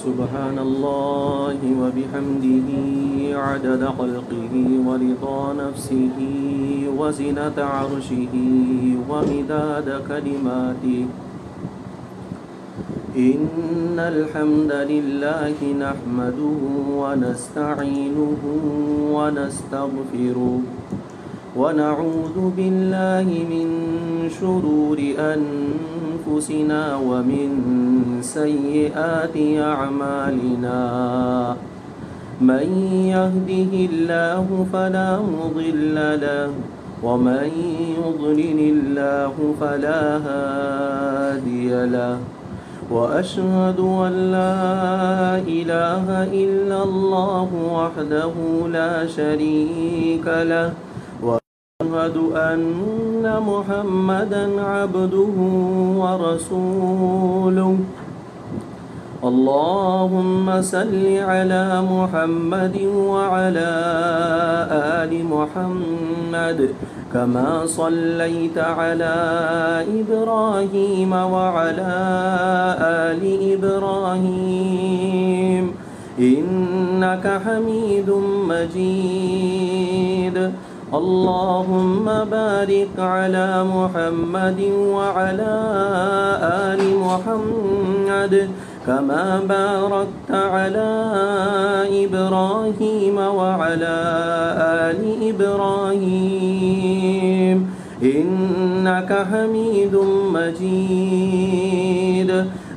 سبحان الله وبحمده عدد خلقه ورضا نفسه وزنة عرشه ومداد كلماته. إن الحمد لله نحمده ونستعينه ونستغفره ونعوذ بالله من شرور أنفسنا ومن سيئات أعمالنا. من يهده الله فلا مضل له ومن يضلل الله فلا هادي له. وأشهد أن لا إله إلا الله وحده لا شريك له وأشهد أن محمدا عبده ورسوله. اللهم صل على محمد وعلى آل محمد كما صليت على إبراهيم وعلى آل إبراهيم إنك حميد مجيد. اللهم بارك على محمد وعلى آل محمد كما باركت على إبراهيم وعلى آل إبراهيم إنك حميد مجيد.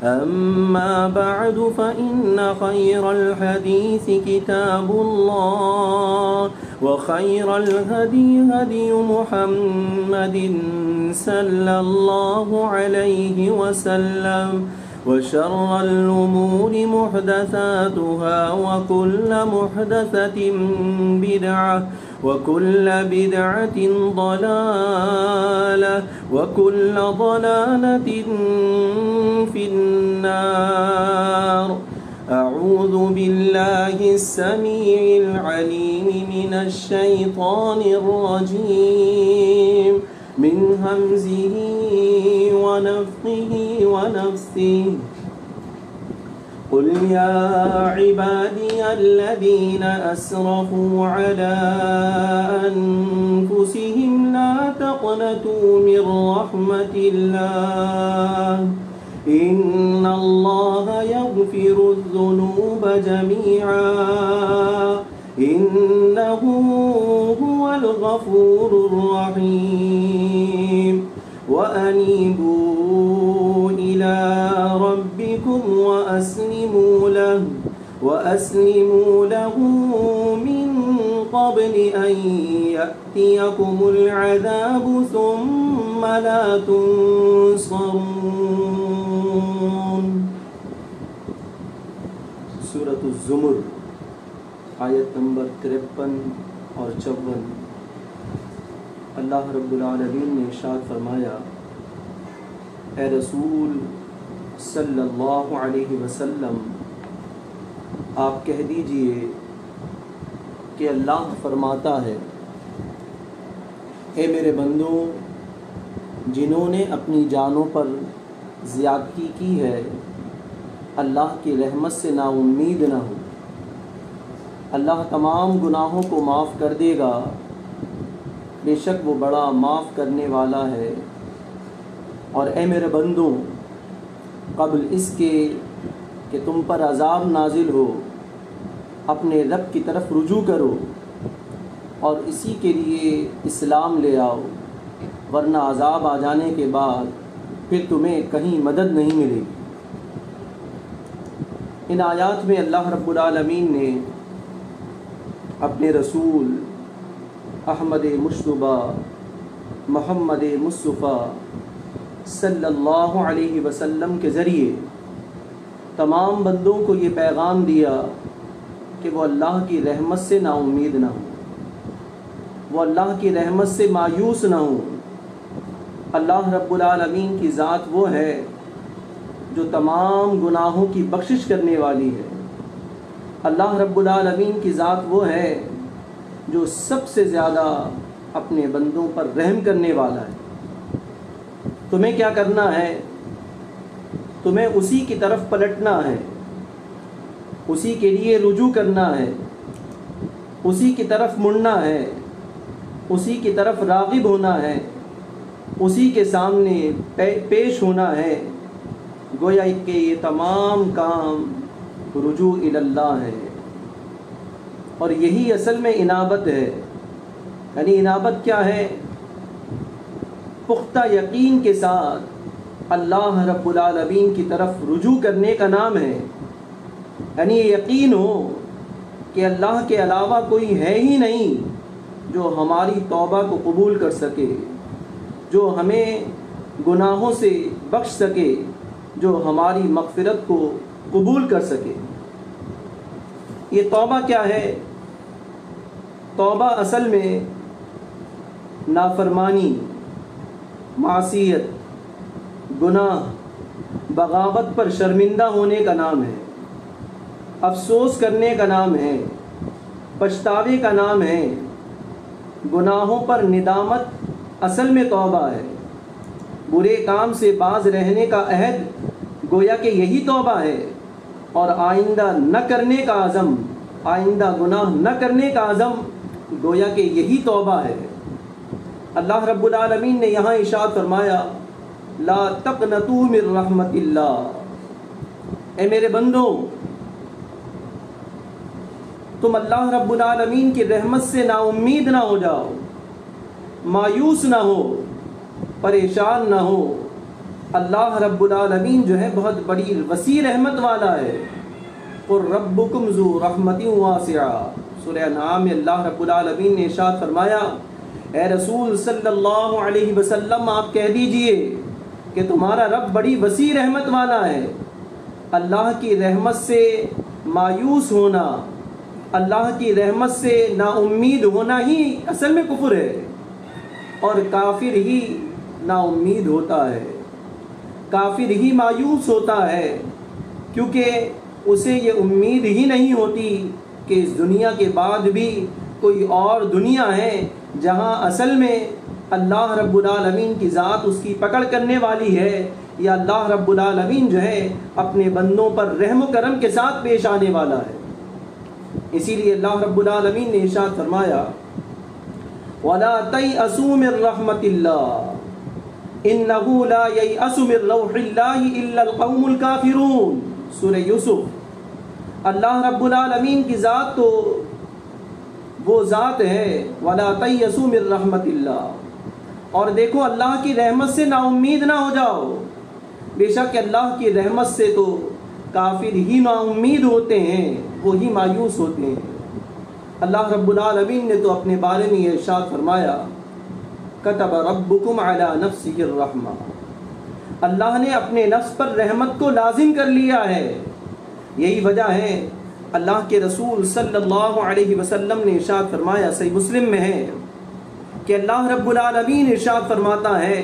أما بعد فإن خير الحديث كتاب الله وخير الهدي هدي محمد صلى الله عليه وسلم وشر الأمور محدثاتها وكل محدثة بدعة وكل بدعة ضلالة وكل ضلالة في النار. أعوذ بالله السميع العليم من الشيطان الرجيم من همزه ونفخه ونفثه. قل يا عبادي الذين أسرفوا على أنفسهم لا تقنطوا من رحمة الله إن الله يغفر الذنوب جميعا إنه هو الغفور الرحيم. وأنيبوا إلى ربكم وأسلموا له من قبل أن يأتيكم العذاب ثم لا تنصرون. سورة الزمر آیت نمبر 53 اور 54. اللہ رب العالمین نے ارشاد فرمایا، اے رسول صلی اللہ علیہ وسلم آپ کہہ دیجئے کہ اللہ فرماتا ہے، اے میرے بندوں جنہوں نے اپنی جانوں پر زیادتی کی ہے اللہ کی رحمت سے نا امید نہ ہو، اللہ تمام گناہوں کو معاف کر دے گا، بے شک وہ بڑا معاف کرنے والا ہے۔ اور اے میرے بندوں قبل اس کے کہ تم پر عذاب نازل ہو اپنے رب کی طرف رجوع کرو اور اسی کے لیے اسلام لے آؤ، ورنہ عذاب آ جانے کے بعد پھر تمہیں کہیں مدد نہیں ملے گی۔ ان آیات میں اللہ رب العالمین نے اپنے رسول احمد مجتبیٰ محمد مصطفیٰ صلی اللہ علیہ وسلم کے ذریعے تمام بندوں کو یہ پیغام دیا کہ وہ اللہ کی رحمت سے نا امید نہ ہوں، وہ اللہ کی رحمت سے مایوس نہ ہوں۔ اللہ رب العالمین کی ذات وہ ہے جو تمام گناہوں کی بخشش کرنے والی ہے۔ اللہ رب العالمین کی ذات وہ ہے جو سب سے زیادہ اپنے بندوں پر رحم کرنے والا ہے۔ تمہیں کیا کرنا ہے؟ تمہیں اسی کی طرف پلٹنا ہے اسی کے لیے رجوع کرنا ہے، اسی کی طرف مڑنا ہے، اسی کی طرف راغب ہونا ہے، اسی کے سامنے پیش ہونا ہے۔ گویا کہ یہ تمام کام رجوع الی اللہ ہے، اور یہی اصل میں انابت ہے۔ یعنی انابت کیا ہے؟ پختہ یقین کے ساتھ اللہ رب العالمین کی طرف رجوع کرنے کا نام ہے۔ یعنی یہ یقین ہو کہ اللہ کے علاوہ کوئی ہے ہی نہیں جو ہماری توبہ کو قبول کر سکے، جو ہمیں گناہوں سے بخش سکے، جو ہماری مغفرت کو قبول کر سکے۔ یہ توبہ کیا ہے؟ توبہ اصل میں نافرمانی، معصیت، گناہ، بغاوت پر شرمندہ ہونے کا نام ہے، افسوس کرنے کا نام ہے، پچھتاوے کا نام ہے، گناہوں پر ندامت اصل میں توبہ ہے۔ برے کام سے باز رہنے کا عہد گویا کہ یہی توبہ ہے، اور آئندہ نہ کرنے کا عزم، آئندہ گناہ نہ کرنے کا عزم گویا کہ یہی توبہ ہے۔ اللہ رب العالمین نے یہاں ارشاد فرمایا لا تقنطوا من رحمت اللہ، اے میرے بندو تم اللہ رب العالمین کی رحمت سے نا امید نہ ہو جاؤ، مایوس نہ ہو، پریشان نہ ہو۔ اللہ رب العالمین جو ہے بہت بڑی وسیع رحمت والا ہے۔ قُلْ رَبُّكُمْ ذُو رَحْمَةٍ وَاسِعَةٍ، سورہ انعام میں اللہ رب العالمین نے ارشاد فرمایا اے رسول صلی اللہ علیہ وسلم آپ کہہ دیجئے کہ تمہارا رب بڑی وسیع رحمت والا ہے۔ اللہ کی رحمت سے مایوس ہونا، اللہ کی رحمت سے نا امید ہونا ہی اصل میں کفر ہے، اور کافر ہی نا امید ہوتا ہے، کافر ہی مایوس ہوتا ہے، کیونکہ اسے یہ امید ہی نہیں ہوتی کہ اس دنیا کے بعد بھی کوئی اور دنیا ہے جہاں اصل میں اللہ رب العالمین کی ذات اس کی پکڑ کرنے والی ہے، یا اللہ رب العالمین جو ہے اپنے بندوں پر رحم و کرم کے ساتھ پیش آنے والا ہے۔ اسی لیے اللہ رب العالمین نے ارشاد فرمایا وَلَا تَيْأَسُوا مِن رَحْمَةِ اللَّهِ إِنَّهُ لَا يَيْأَسُ مِن رَوْحِ اللَّهِ إِلَّا الْقَوْمُ الْكَافِرُونَ، سورہ یوسف۔ اللہ رب العالمین کی ذات تو وہ ذات ہے وَلَا تَيْأَسُوا مِن رَحْمَةِ اللَّهِ، اور دیکھو اللہ کی رحمت سے نا امید نہ ہو جاؤ۔ بے شک اللہ کی رحمت سے تو کافر ہی نا امید ہوتے ہیں، وہی مایوس ہوتے ہیں۔ اللہ رب العالمین نے تو اپنے بارے میں یہ ارشاد فرمایا کتب ربکم علی نفسہ الرحمہ، اللہ نے اپنے نفس پر رحمت کو لازم کر لیا ہے۔ یہی وجہ ہے اللہ کے رسول صلی اللہ علیہ وسلم نے ارشاد فرمایا، صحیح مسلم میں ہے کہ اللہ رب العالمین ارشاد فرماتا ہے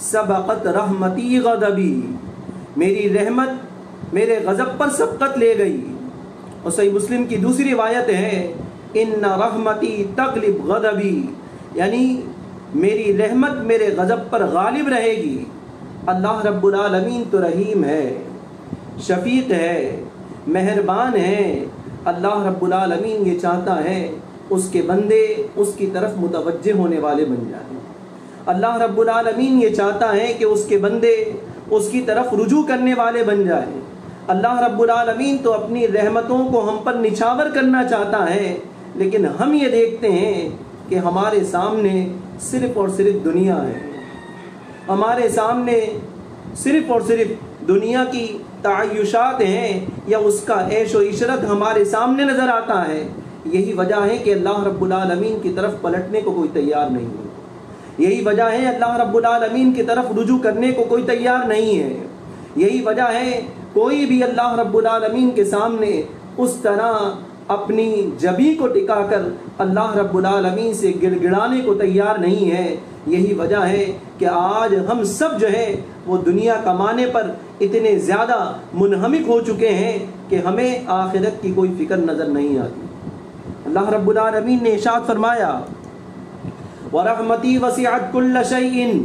سبقت رحمتی غضبی، میری رحمت میرے غضب پر سبقت لے گئی۔ اور صحیح مسلم کی دوسری روایت ہے ان رحمتی تغلب غضبی، یعنی میری رحمت میرے غضب پر غالب رہے گی۔ اللہ رب العالمین تو رحیم ہے، شفیق ہے، مہربان ہے۔ اللہ رب العالمین یہ چاہتا ہے اس کے بندے اس کی طرف متوجہ ہونے والے بن جائیں۔ اللہ رب العالمین یہ چاہتا ہے کہ اس کے بندے اس کی طرف رجوع کرنے والے بن جائیں۔ اللہ رب العالمین تو اپنی رحمتوں کو ہم پر نچھاور کرنا چاہتا ہے، لیکن ہم یہ دیکھتے ہیں کہ ہمارے سامنے صرف اور صرف دنیا ہے، ہمارے سامنے صرف اور صرف دنیا کی تعیشات ہیں، یا اس کا عیش و عشرت ہمارے سامنے نظر آتا ہے۔ یہی وجہ ہے کہ اللہ رب العالمین کی طرف پلٹنے کو کوئی تیار نہیں ہے، یہی وجہ ہے اللہ رب العالمین کی طرف رجوع کرنے کو کوئی تیار نہیں ہے، یہی وجہ ہے کوئی بھی اللہ رب العالمین کے سامنے اس طرح اپنی جبی کو ٹکا کر اللہ رب العالمین سے گڑ گڑانے کو تیار نہیں ہے۔ یہی وجہ ہے کہ آج ہم سب جو ہے وہ دنیا کمانے پر اتنے زیادہ منہمک ہو چکے ہیں کہ ہمیں آخرت کی کوئی فکر نظر نہیں آتی۔ اللہ رب العالمین نے ارشاد فرمایا وَرَحْمَتِي وَسِعَتْ كُلَّ شَيْءٍ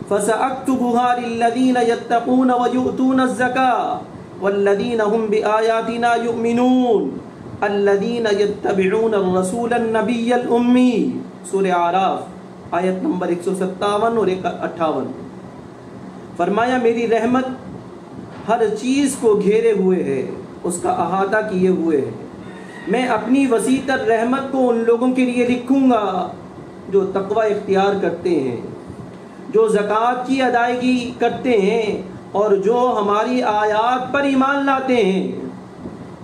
فَسَأَكْتُبُهَا لِلَّذِينَ يَتَّقُونَ وَيُؤْتُونَ الزَّكَاةَ والذین هم بآیاتنا یؤمنون الذین یتبعون الرسول النبی الامی، سورہ اعراف آیت نمبر 157 اور 58۔ فرمایا میری رحمت ہر چیز کو گھیرے ہوئے ہے، اس کا احاطہ کیے ہوئے ہے۔ میں اپنی وسیع تر رحمت کو ان لوگوں کے لیے لکھوں گا جو تقوی اختیار کرتے ہیں، جو زکوٰۃ کی ادائیگی کرتے ہیں اور جو ہماری آیات پر ایمان لاتے ہیں۔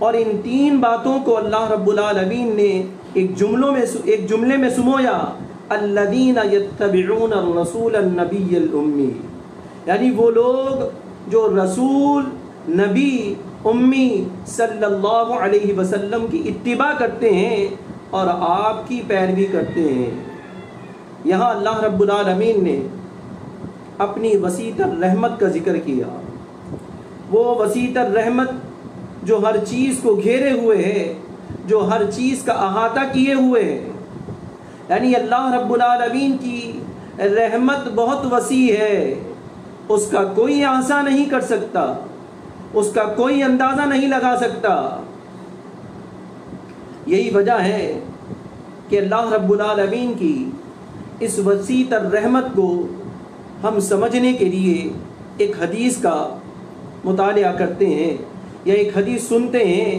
اور ان تین باتوں کو اللہ رب العالمین نے ایک جملے میں سمویا، الذین یتبعون الرسول النبی الامی، یعنی وہ لوگ جو رسول نبی امی صلی اللہ علیہ وسلم کی اتباع کرتے ہیں اور آپ کی پیروی کرتے ہیں۔ یہاں اللہ رب العالمین نے اپنی وسیع تر رحمت کا ذکر کیا، وہ وسیع تر رحمت جو ہر چیز کو گھیرے ہوئے ہے، جو ہر چیز کا احاطہ کیے ہوئے ہے۔ یعنی اللہ رب العالمین کی رحمت بہت وسیع ہے، اس کا کوئی احاطہ نہیں کر سکتا، اس کا کوئی اندازہ نہیں لگا سکتا۔ یہی وجہ ہے کہ اللہ رب العالمین کی اس وسیع تر رحمت کو ہم سمجھنے کے لیے ایک حدیث کا مطالعہ کرتے ہیں یا ایک حدیث سنتے ہیں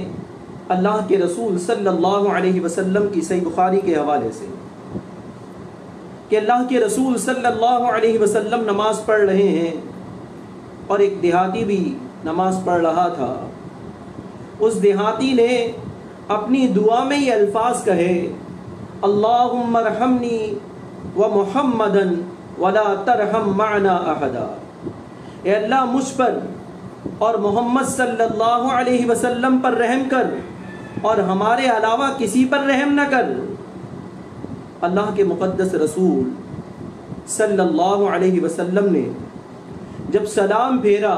اللہ کے رسول صلی اللہ علیہ وسلم کی صحیح بخاری کے حوالے سے، کہ اللہ کے رسول صلی اللہ علیہ وسلم نماز پڑھ رہے ہیں اور ایک دیہاتی بھی نماز پڑھ رہا تھا۔ اس دیہاتی نے اپنی دعا میں یہ الفاظ کہے، اللہم ارحمنی و محمدا ولا ترحم معنا احدا، اے اللہ مجھ پر اور محمد صلی اللہ علیہ وسلم پر رحم کر اور ہمارے علاوہ کسی پر رحم نہ کر۔ اللہ کے مقدس رسول صلی اللہ علیہ وسلم نے جب سلام پھیرا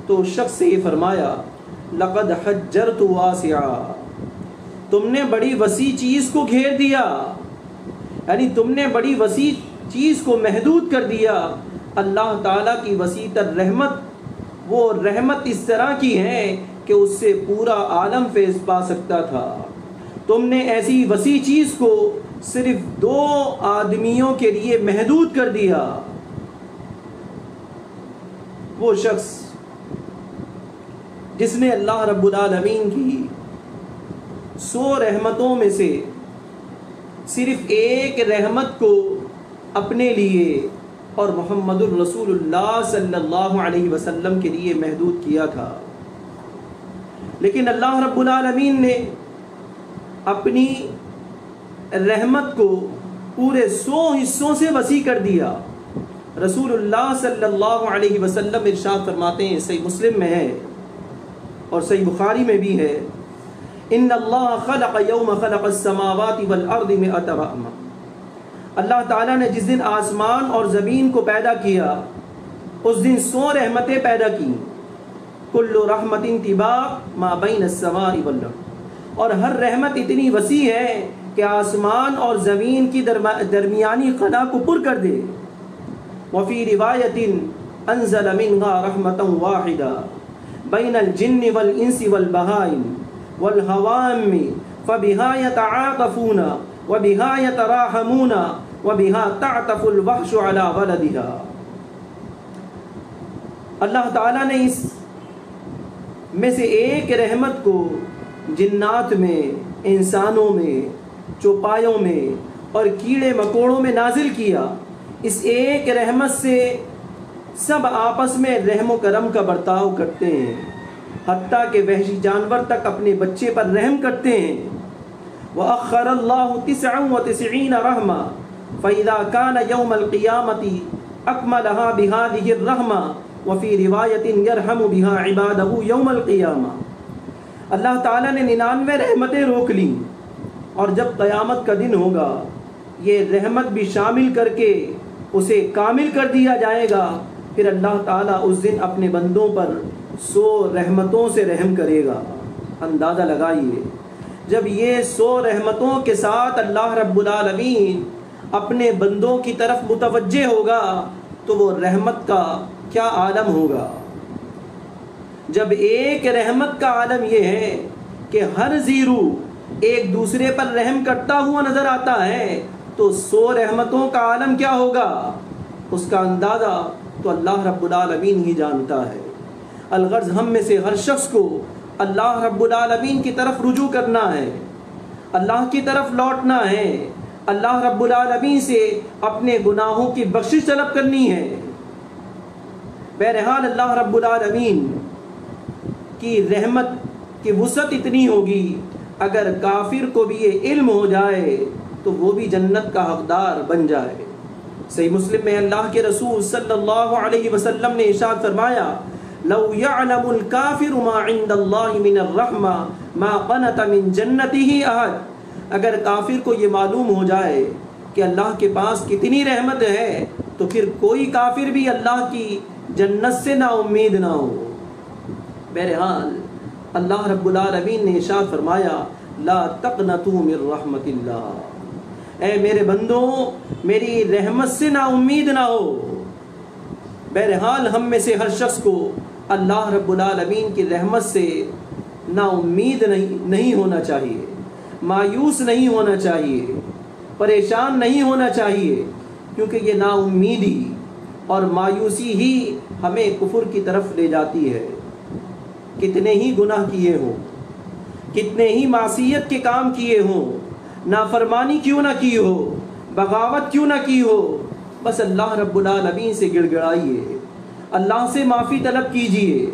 تو شخص سے یہ فرمایا، لقد حجرت واسعا، تم نے بڑی وسیع چیز کو گھیر دیا، یعنی تم نے بڑی وسیع چیز کو محدود کر دیا۔ اللہ تعالیٰ کی وسیع تر رحمت وہ رحمت اس طرح کی ہے کہ اس سے پورا عالم فیض پا سکتا تھا، تم نے ایسی وسیع چیز کو صرف 2 آدمیوں کے لیے محدود کر دیا۔ وہ شخص جس نے اللہ رب العالمین کی 100 رحمتوں میں سے صرف ایک رحمت کو اپنے لیے اور محمد الرسول اللہ صلی اللہ علیہ وسلم کے لیے محدود کیا تھا، لیکن اللہ رب العالمین نے اپنی رحمت کو پورے 100 حصوں سے وسیع کر دیا۔ رسول اللہ صلی اللہ علیہ وسلم ارشاد فرماتے ہیں، صحیح مسلم میں ہے اور صحیح بخاری میں بھی ہے، ان اللہ خلق یوم خلق السماوات والارض 100 رحمہ، اللہ تعالیٰ نے جس دن آسمان اور زمین کو پیدا کیا اس دن 100 رحمتیں پیدا کی، کل رحمت طباق ما بین السماء والارض، اور ہر رحمت اتنی وسیع ہے کہ آسمان اور زمین کی درمیانی خلا کو پر کر دے۔ وفی روایت انزل منها رحمتا واحدہ بین الجن والانس والبہائم والحوام فبها يتعاطفون وبها يتراحمون وبها تعطف الوحش على ولدها۔ اللہ تعالیٰ نے اس میں سے ایک رحمت کو جنات میں، انسانوں میں، چوپایوں میں اور کیڑے مکوڑوں میں نازل کیا۔ اس ایک رحمت سے سب آپس میں رحم و کرم کا برتاؤ کرتے ہیں، حتیٰ کہ وحشی جانور تک اپنے بچے پر رحم کرتے ہیں۔ وَأَخَّرَ اللَّهُ 99 رحمہ فَإِذَا كَانَ يَوْمَ الْقِيَامَةِ أَكْمَلَهَا بِهَذِهِ الرَّحْمَةِ وَفِي رِوَایَةٍ يَرْحَمُ بِهَا عِبَادَهُ يَوْمَ الْقِيَامَةِ۔ اللہ تعالیٰ نے 99 رحمتیں روک لیں، اور جب قیامت کا دن ہوگا یہ رحمت بھی شامل کر کے اسے کامل کر دیا جائے گا، پھر اللہ تعالیٰ اس دن اپنے بندوں پر 100 رحمتوں سے رحم کرے گا۔ اندازہ لگائیے، جب یہ 100 رحمتوں کے ساتھ اللہ رب العالمین اپنے بندوں کی طرف متوجہ ہوگا تو وہ رحمت کا کیا عالم ہوگا۔ جب ایک رحمت کا عالم یہ ہے کہ ہر زیرو ایک دوسرے پر رحم کرتا ہوا نظر آتا ہے تو 100 رحمتوں کا عالم کیا ہوگا، اس کا اندازہ تو اللہ رب العالمین ہی جانتا ہے۔ الغرض ہم میں سے ہر شخص کو اللہ رب العالمین کی طرف رجوع کرنا ہے، اللہ کی طرف لوٹنا ہے، اللہ رب العالمین سے اپنے گناہوں کی بخشش طلب کرنی ہے۔ بہرحال اللہ رب العالمین کی رحمت کی وسعت اتنی ہوگی، اگر کافر کو بھی یہ علم ہو جائے تو وہ بھی جنت کا حقدار بن جائے۔ صحیح مسلم میں اللہ کے رسول صلی اللہ علیہ وسلم نے ارشاد فرمایا، لو يعلم الكافر ما عند الله من الرحمة ما قنط من جنته احد، اگر کافر کو یہ معلوم ہو جائے کہ اللہ کے پاس کتنی رحمت ہے تو پھر کوئی کافر بھی اللہ کی جنت سے نا امید نہ ہو۔ بہرحال اللہ رب العالمین نے ارشاد فرمایا، لا تقنطوا من رحمت اللہ، اے میرے بندوں میری رحمت سے نا امید نہ ہو۔ بہرحال ہم میں سے ہر شخص کو اللہ رب العالمین کی رحمت سے نا امید نہیں ہونا چاہیے، مایوس نہیں ہونا چاہیے، پریشان نہیں ہونا چاہیے، کیونکہ یہ نا امیدی اور مایوسی ہی ہمیں کفر کی طرف لے جاتی ہے۔ کتنے ہی گناہ کیے ہوں، کتنے ہی معصیت کے کام کیے ہوں، نافرمانی کیوں نہ کی ہو، بغاوت کیوں نہ کی ہو، بس اللہ رب العالمین سے گڑ گڑائیے، اللہ سے معافی طلب کیجئے،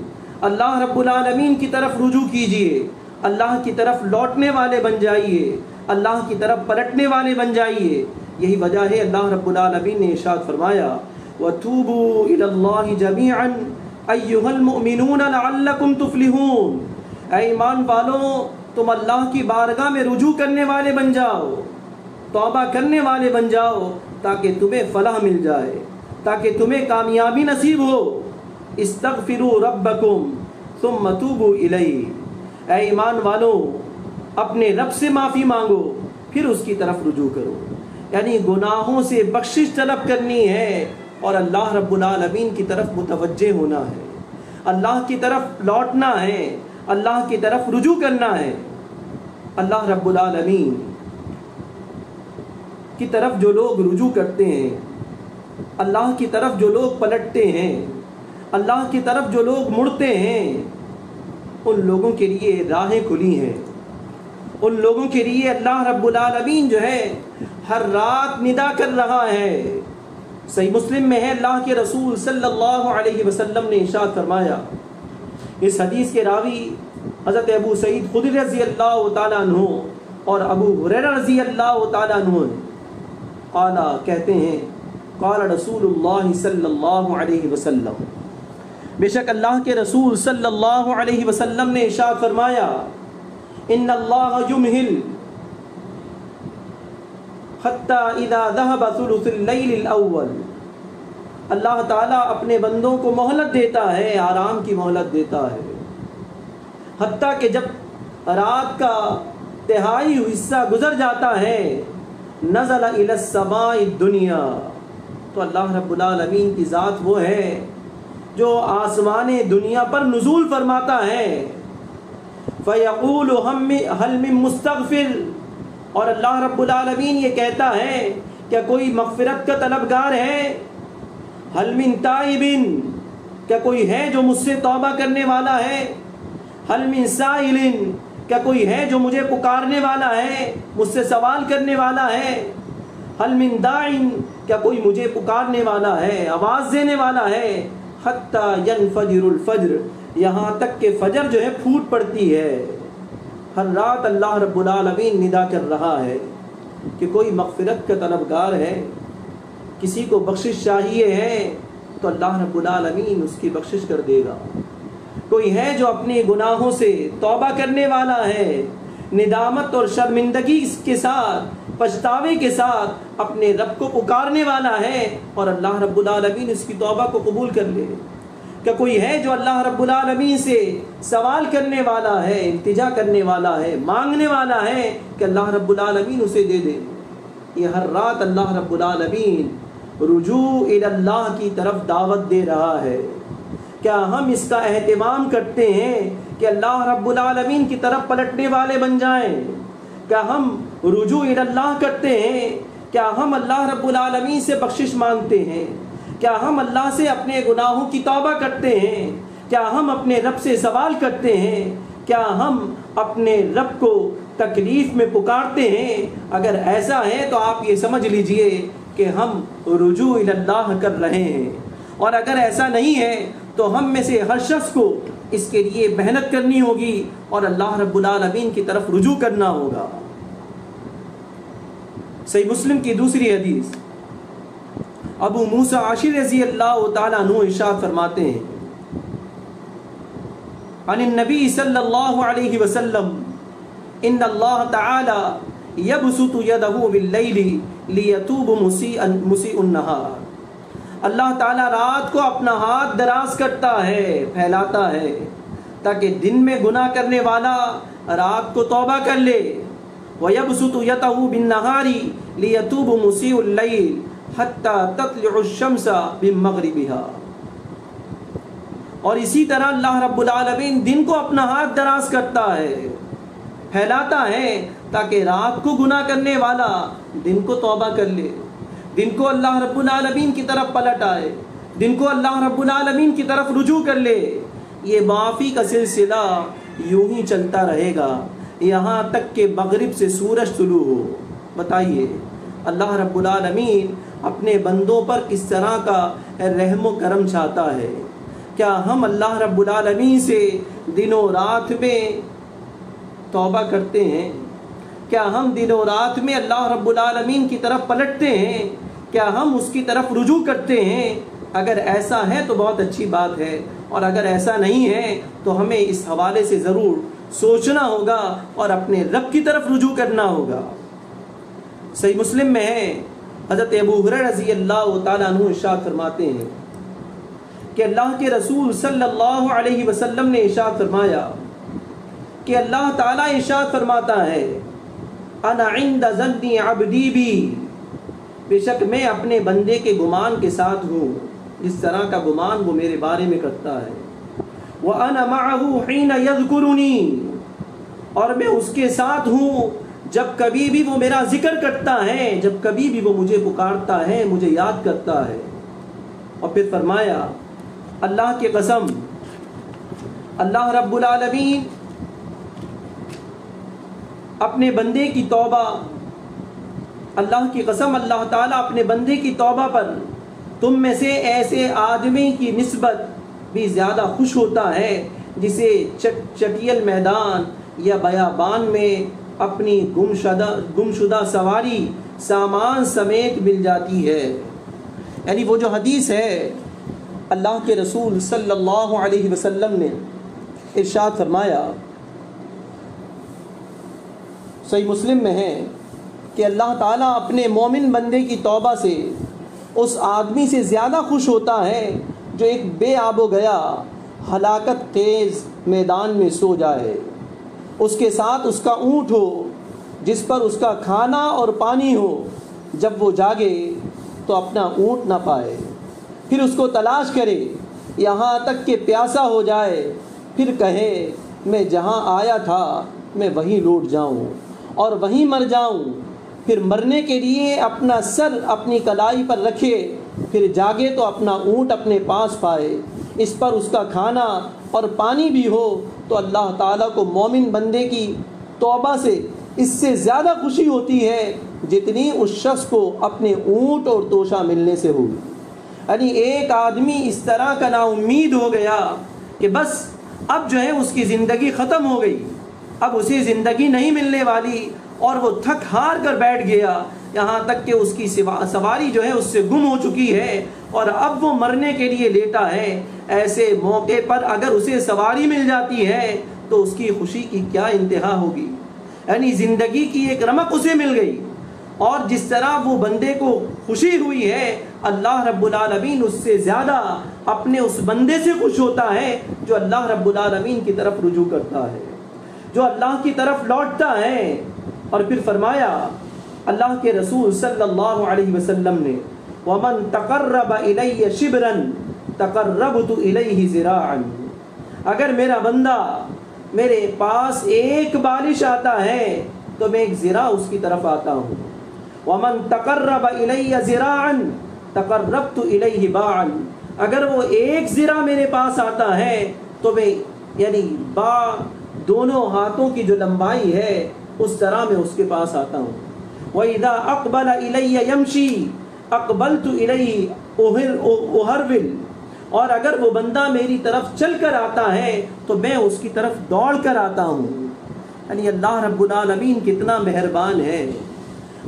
اللہ رب العالمین کی طرف رجوع کیجئے، اللہ کی طرف لوٹنے والے بن جائیے، اللہ کی طرف پلٹنے والے بن جائیے۔ یہی وجہ ہے اللہ رب العالمین نے ارشاد فرمایا، وَتُوبُوا إِلَى اللَّهِ جَمِيعًا أَيُّهَا الْمُؤْمِنُونَ لَعَلَّكُمْ تُفْلِحُونَ، اے ایمان والوں تم اللہ کی بارگاہ میں رجوع کرنے والے بن جاؤ، توبہ کرنے والے بن جاؤ، تاکہ تمہیں فلاح مل جائے، تاکہ تمہیں کامیابی نصیب ہو۔ استغفروا ربکم ثم توبوا الیہ، اے ایمان والوں اپنے رب سے معافی مانگو پھر اس کی طرف رجوع کرو، یعنی گناہوں سے بخشش طلب کرنی ہے اور اللہ رب العالمین کی طرف متوجہ ہونا ہے، اللہ کی طرف لوٹنا ہے، اللہ کی طرف رجوع کرنا ہے۔ اللہ رب العالمین کی طرف جو لوگ رجوع کرتے ہیں، اللہ کی طرف جو لوگ پلٹتے ہیں، اللہ کی طرف جو لوگ مڑتے ہیں، ان لوگوں کے لیے راہیں کھلی ہیں، ان لوگوں کے لیے اللہ رب العالمین جو ہے ہر رات ندا کر رہا ہے۔ صحیح مسلم میں ہے اللہ کے رسول صلی اللہ علیہ وسلم نے ارشاد فرمایا، اس حدیث کے راوی حضرت ابو سعید خدری رضی اللہ تعالیٰ عنہ اور ابو ہریرہ رضی اللہ تعالیٰ عنہ قال کہتے ہیں، قال رسول اللہ صلی اللہ علیہ وسلم، بے شک اللہ کے رسول صلی اللہ علیہ وسلم نے ارشاد فرمایا، ان اللہ یمہل حتی اذا ذہب ثلث اللیل الاول، اللہ تعالیٰ اپنے بندوں کو مہلت دیتا ہے، آرام کی مہلت دیتا ہے، حتیٰ کہ جب رات کا تہائی حصہ گزر جاتا ہے، نزل الی السماء الدنیا، تو اللہ رب العالمین کی ذات وہ ہے جو آسمان دنیا پر نزول فرماتا ہے، فیقول هل من مستغفر، اور اللہ رب العالمین یہ کہتا ہے کیا کوئی مغفرت کا طلبگار ہے، هل من تائب، کیا کوئی ہے جو مجھ سے توبہ کرنے والا ہے، هل من سائل، کیا کوئی ہے جو مجھے پکارنے والا ہے، مجھ سے سوال کرنے والا ہے، هل من داع، کیا کوئی مجھے پکارنے والا ہے، آواز دینے والا ہے، حتی ینفجر الفجر، یہاں تک کہ فجر جو ہے پھوٹ پڑتی ہے۔ ہر رات اللہ رب العالمین ندا کر رہا ہے کہ کوئی مغفرت کا طلبگار ہے، کسی کو بخشش چاہیے ہے تو اللہ رب العالمین اس کی بخشش کر دے گا۔ کوئی ہے جو اپنے گناہوں سے توبہ کرنے والا ہے، ندامت اور شرمندگی کے ساتھ، پچھتاوے کے ساتھ اپنے رب کو پکارنے والا ہے اور اللہ رب العالمین اس کی توبہ کو قبول کر لے۔ کیا کوئی ہے جو اللہ رب العالمین سے سوال کرنے والا ہے، التجا کرنے والا ہے، مانگنے والا ہے کہ اللہ رب العالمین اسے دے دے۔ یہ ہر رات اللہ رب العالمین رجوع الی اللہ کی طرف دعوت دے رہا ہے کیا ہم اس کا اہتمام کرتے ہیں کہ اللہ رب العالمین کی طرف پلٹنے والے بن جائیں؟ کیا ہم رجوع الی اللہ کرتے ہیں؟ کیا ہم اللہ رب العالمین سے بخشش مانگتے ہیں؟ کیا ہم اللہ سے اپنے گناہوں کی توبہ کرتے ہیں؟ کیا ہم اپنے رب سے سوال کرتے ہیں؟ کیا ہم اپنے رب کو تکلیف میں پکارتے ہیں؟ اگر ایسا ہے تو آپ یہ سمجھ لیجئے کہ ہم رجوع الی اللہ کر رہے ہیں، اور اگر ایسا نہیں ہے تو ہم میں سے ہر شخص کو اس کے لیے محنت کرنی ہوگی اور اللہ رب العالمین کی طرف رجوع کرنا ہوگا۔ صحیح مسلم کی دوسری حدیث، ابو موسیٰ عاشری رضی اللہ تعالیٰ عنہ ارشاد فرماتے ہیں عن النبی صلی اللہ علیہ وسلم ان اللہ تعالی یبسط یدہ باللیل لیتوب مسیء النہار، اللہ تعالیٰ رات کو اپنا ہاتھ دراز کرتا ہے، پھیلاتا ہے، تاکہ دن میں گناہ کرنے والا رات کو توبہ کر لے۔ وَيَبْسُطُ يَدَهُ بِالنَّهَارِ لِيَتُوبُ مُسِيءُ اللَّيْلِ حَتَّى تَطْلِعُ الشَّمْسَ مِن مَغْرِبِهَا، اور اسی طرح اللہ رب العالمین دن کو اپنا ہاتھ دراز کرتا ہے، پھیلاتا ہے، تاکہ رات کو گناہ کرنے والا دن کو توبہ کر لے، دن کو اللہ رب العالمین کی طرف پلٹ آئے، دن کو اللہ رب العالمین کی طرف رجوع کر لے۔ یہ معافی کا سلسلہ یوں ہی چلتا رہے گا یہاں تک کہ مغرب سے سورج طلوع ہو۔ بتائیے اللہ رب العالمین اپنے بندوں پر کس طرح کا رحم و کرم چاہتا ہے؟ کیا ہم اللہ رب العالمین سے دن و رات میں توبہ کرتے ہیں؟ کیا ہم دن و رات میں اللہ رب العالمین کی طرف پلٹتے ہیں؟ کیا ہم اس کی طرف رجوع کرتے ہیں؟ اگر ایسا ہے تو بہت اچھی بات ہے، اور اگر ایسا نہیں ہے تو ہمیں اس حوالے سے ضرور سوچنا ہوگا اور اپنے رب کی طرف رجوع کرنا ہوگا۔ صحیح مسلم میں ہے، حضرت ابو ہریرہ رضی اللہ تعالیٰ عنہ ارشاد فرماتے ہیں کہ اللہ کے رسول صلی اللہ علیہ وسلم نے ارشاد فرمایا کہ اللہ تعالیٰ ارشاد فرماتا ہے انا عند ظن عبدی بی، بے شک میں اپنے بندے کے گمان کے ساتھ ہوں جس طرح کا گمان وہ میرے بارے میں کرتا ہے۔ وَأَنَا مَعَهُ حِينَ يَذْكُرُنِي، اور میں اس کے ساتھ ہوں جب کبھی بھی وہ میرا ذکر کرتا ہے، جب کبھی بھی وہ مجھے پکارتا ہے، مجھے یاد کرتا ہے۔ اور پھر فرمایا اللہ کی قسم، اللہ رب العالمین اپنے بندے کی توبہ، اللہ کی قسم اللہ تعالیٰ اپنے بندے کی توبہ پر تم میں سے ایسے آدمی کی نسبت بھی زیادہ خوش ہوتا ہے جسے چٹیل میدان یا بیابان میں اپنی گمشدہ سواری سامان سمیت مل جاتی ہے۔ یعنی وہ جو حدیث ہے اللہ کے رسول صلی اللہ علیہ وسلم نے ارشاد فرمایا، صحیح مسلم میں ہے کہ اللہ تعالیٰ اپنے مومن بندے کی توبہ سے اس آدمی سے زیادہ خوش ہوتا ہے جو ایک بے آب و گیا ہلاکت خیز میدان میں سو جائے، اس کے ساتھ اس کا اونٹ ہو جس پر اس کا کھانا اور پانی ہو، جب وہ جاگے تو اپنا اونٹ نہ پائے، پھر اس کو تلاش کرے یہاں تک کہ پیاسا ہو جائے، پھر کہے میں جہاں آیا تھا میں وہیں لوٹ جاؤں اور وہیں مر جاؤں، پھر مرنے کے لیے اپنا سر اپنی کلائی پر رکھے، پھر جاگے تو اپنا اونٹ اپنے پاس پائے، اس پر اس کا کھانا اور پانی بھی ہو، تو اللہ تعالیٰ کو مومن بندے کی توبہ سے اس سے زیادہ خوشی ہوتی ہے جتنی اس شخص کو اپنے اونٹ اور توشہ ملنے سے ہوئی۔ یعنی ایک آدمی اس طرح کا نا امید ہو گیا کہ بس اب جو ہے اس کی زندگی ختم ہو گئی، اب اسے زندگی نہیں ملنے والی، اور وہ تھک ہار کر بیٹھ گیا، یہاں تک کہ اس کی سواری جو ہے اس سے گم ہو چکی ہے اور اب وہ مرنے کے لیے لیٹا ہے۔ ایسے موقع پر اگر اسے سواری مل جاتی ہے تو اس کی خوشی کی کیا انتہا ہوگی؟ یعنی زندگی کی ایک رمق اسے مل گئی، اور جس طرح وہ بندے کو خوشی ہوئی ہے اللہ رب العالمین اس سے زیادہ اپنے اس بندے سے خوش ہوتا ہے جو اللہ رب العالمین کی طرف رجوع کرتا ہے، جو اللہ کی طرف لوٹتا ہے۔ اور پھر فرمایا اللہ کے رسول صلی اللہ علیہ وسلم نے وَمَن تَقَرَّبَ إِلَيَّ شِبْرًا تقربت الیہ ذراعا، اگر میرا بندہ میرے پاس ایک بالش آتا ہے تو میں ایک ذراع اس کی طرف آتا ہوں. ومن تقرب الی ذراعا تقربت الیہ باعا، اگر وہ ایک ذراع میرے پاس آتا ہے تو میں یعنی دونوں ہاتھوں کی جو لمبائی ہے اس طرح میں اس کے پاس آتا ہوں. وَإِذَا أَقْبَلَ إِلَيَّ يَمْشِي أَقْبَلْتُ إِلَيْهِ أُهَرْوِلْ، اور اگر وہ بندہ میری طرف چل کر آتا ہے تو میں اس کی طرف دوڑ کر آتا ہوں. یعنی اللہ رب العالمین کتنا مہربان ہے.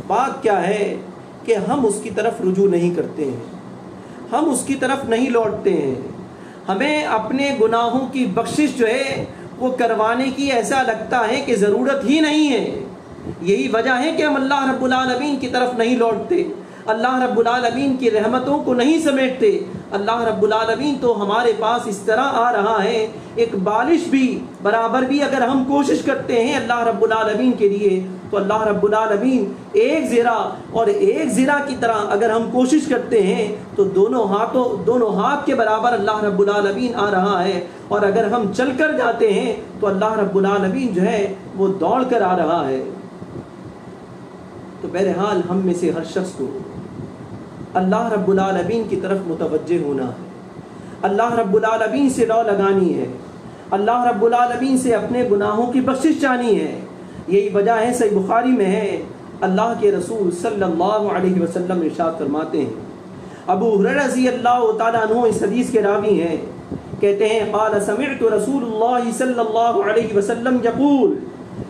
بات کیا ہے کہ ہم اس کی طرف رجوع نہیں کرتے ہیں، ہم اس کی طرف نہیں لوٹتے ہیں. ہمیں اپنے گناہوں کی بخشش جو ہے وہ کروانے کی ایسا لگتا ہے کہ ضرورت ہی نہیں ہے. یہی وجہ ہے کہ ہم اللہ رب العالمین کی طرف نہیں لوٹتے، اللہ رب العالمین کی رحمتوں کو نہیں سمیٹتے. اللہ رب العالمین تو ہمارے پاس اس طرح آ رہا ہے، ایک بالش بھی برابر بھی اگر ہم کوشش کرتے ہیں اللہ رب العالمین کے لیے تو اللہ رب العالمین ایک ذراع اور ایک ذراع کی طرح اگر ہم کوشش کرتے ہیں تو دونوں ہاتھ کے برابر اللہ رب العالمین آ رہا ہے. اور اگر ہم چل کر جاتے ہیں تو اللہ رب العالمین جو ہے وہ دوڑ کر آ رہا ہے. تو بہرحال ہم میں سے ہر شخص کو اللہ رب العالمین کی طرف متوجہ ہونا ہے، اللہ رب العالمین سے لو لگانی ہے، اللہ رب العالمین سے اپنے گناہوں کی بخشش چاہنی ہے. یہی وجہ ہے صحیح بخاری میں ہے، اللہ کے رسول صلی اللہ علیہ وسلم ارشاد فرماتے ہیں، ابو ہریرہ رضی اللہ تعالیٰ عنہ اس حدیث کے راوی ہیں، کہتے ہیں قال سمعت رسول اللہ صلی اللہ علیہ وسلم یقول،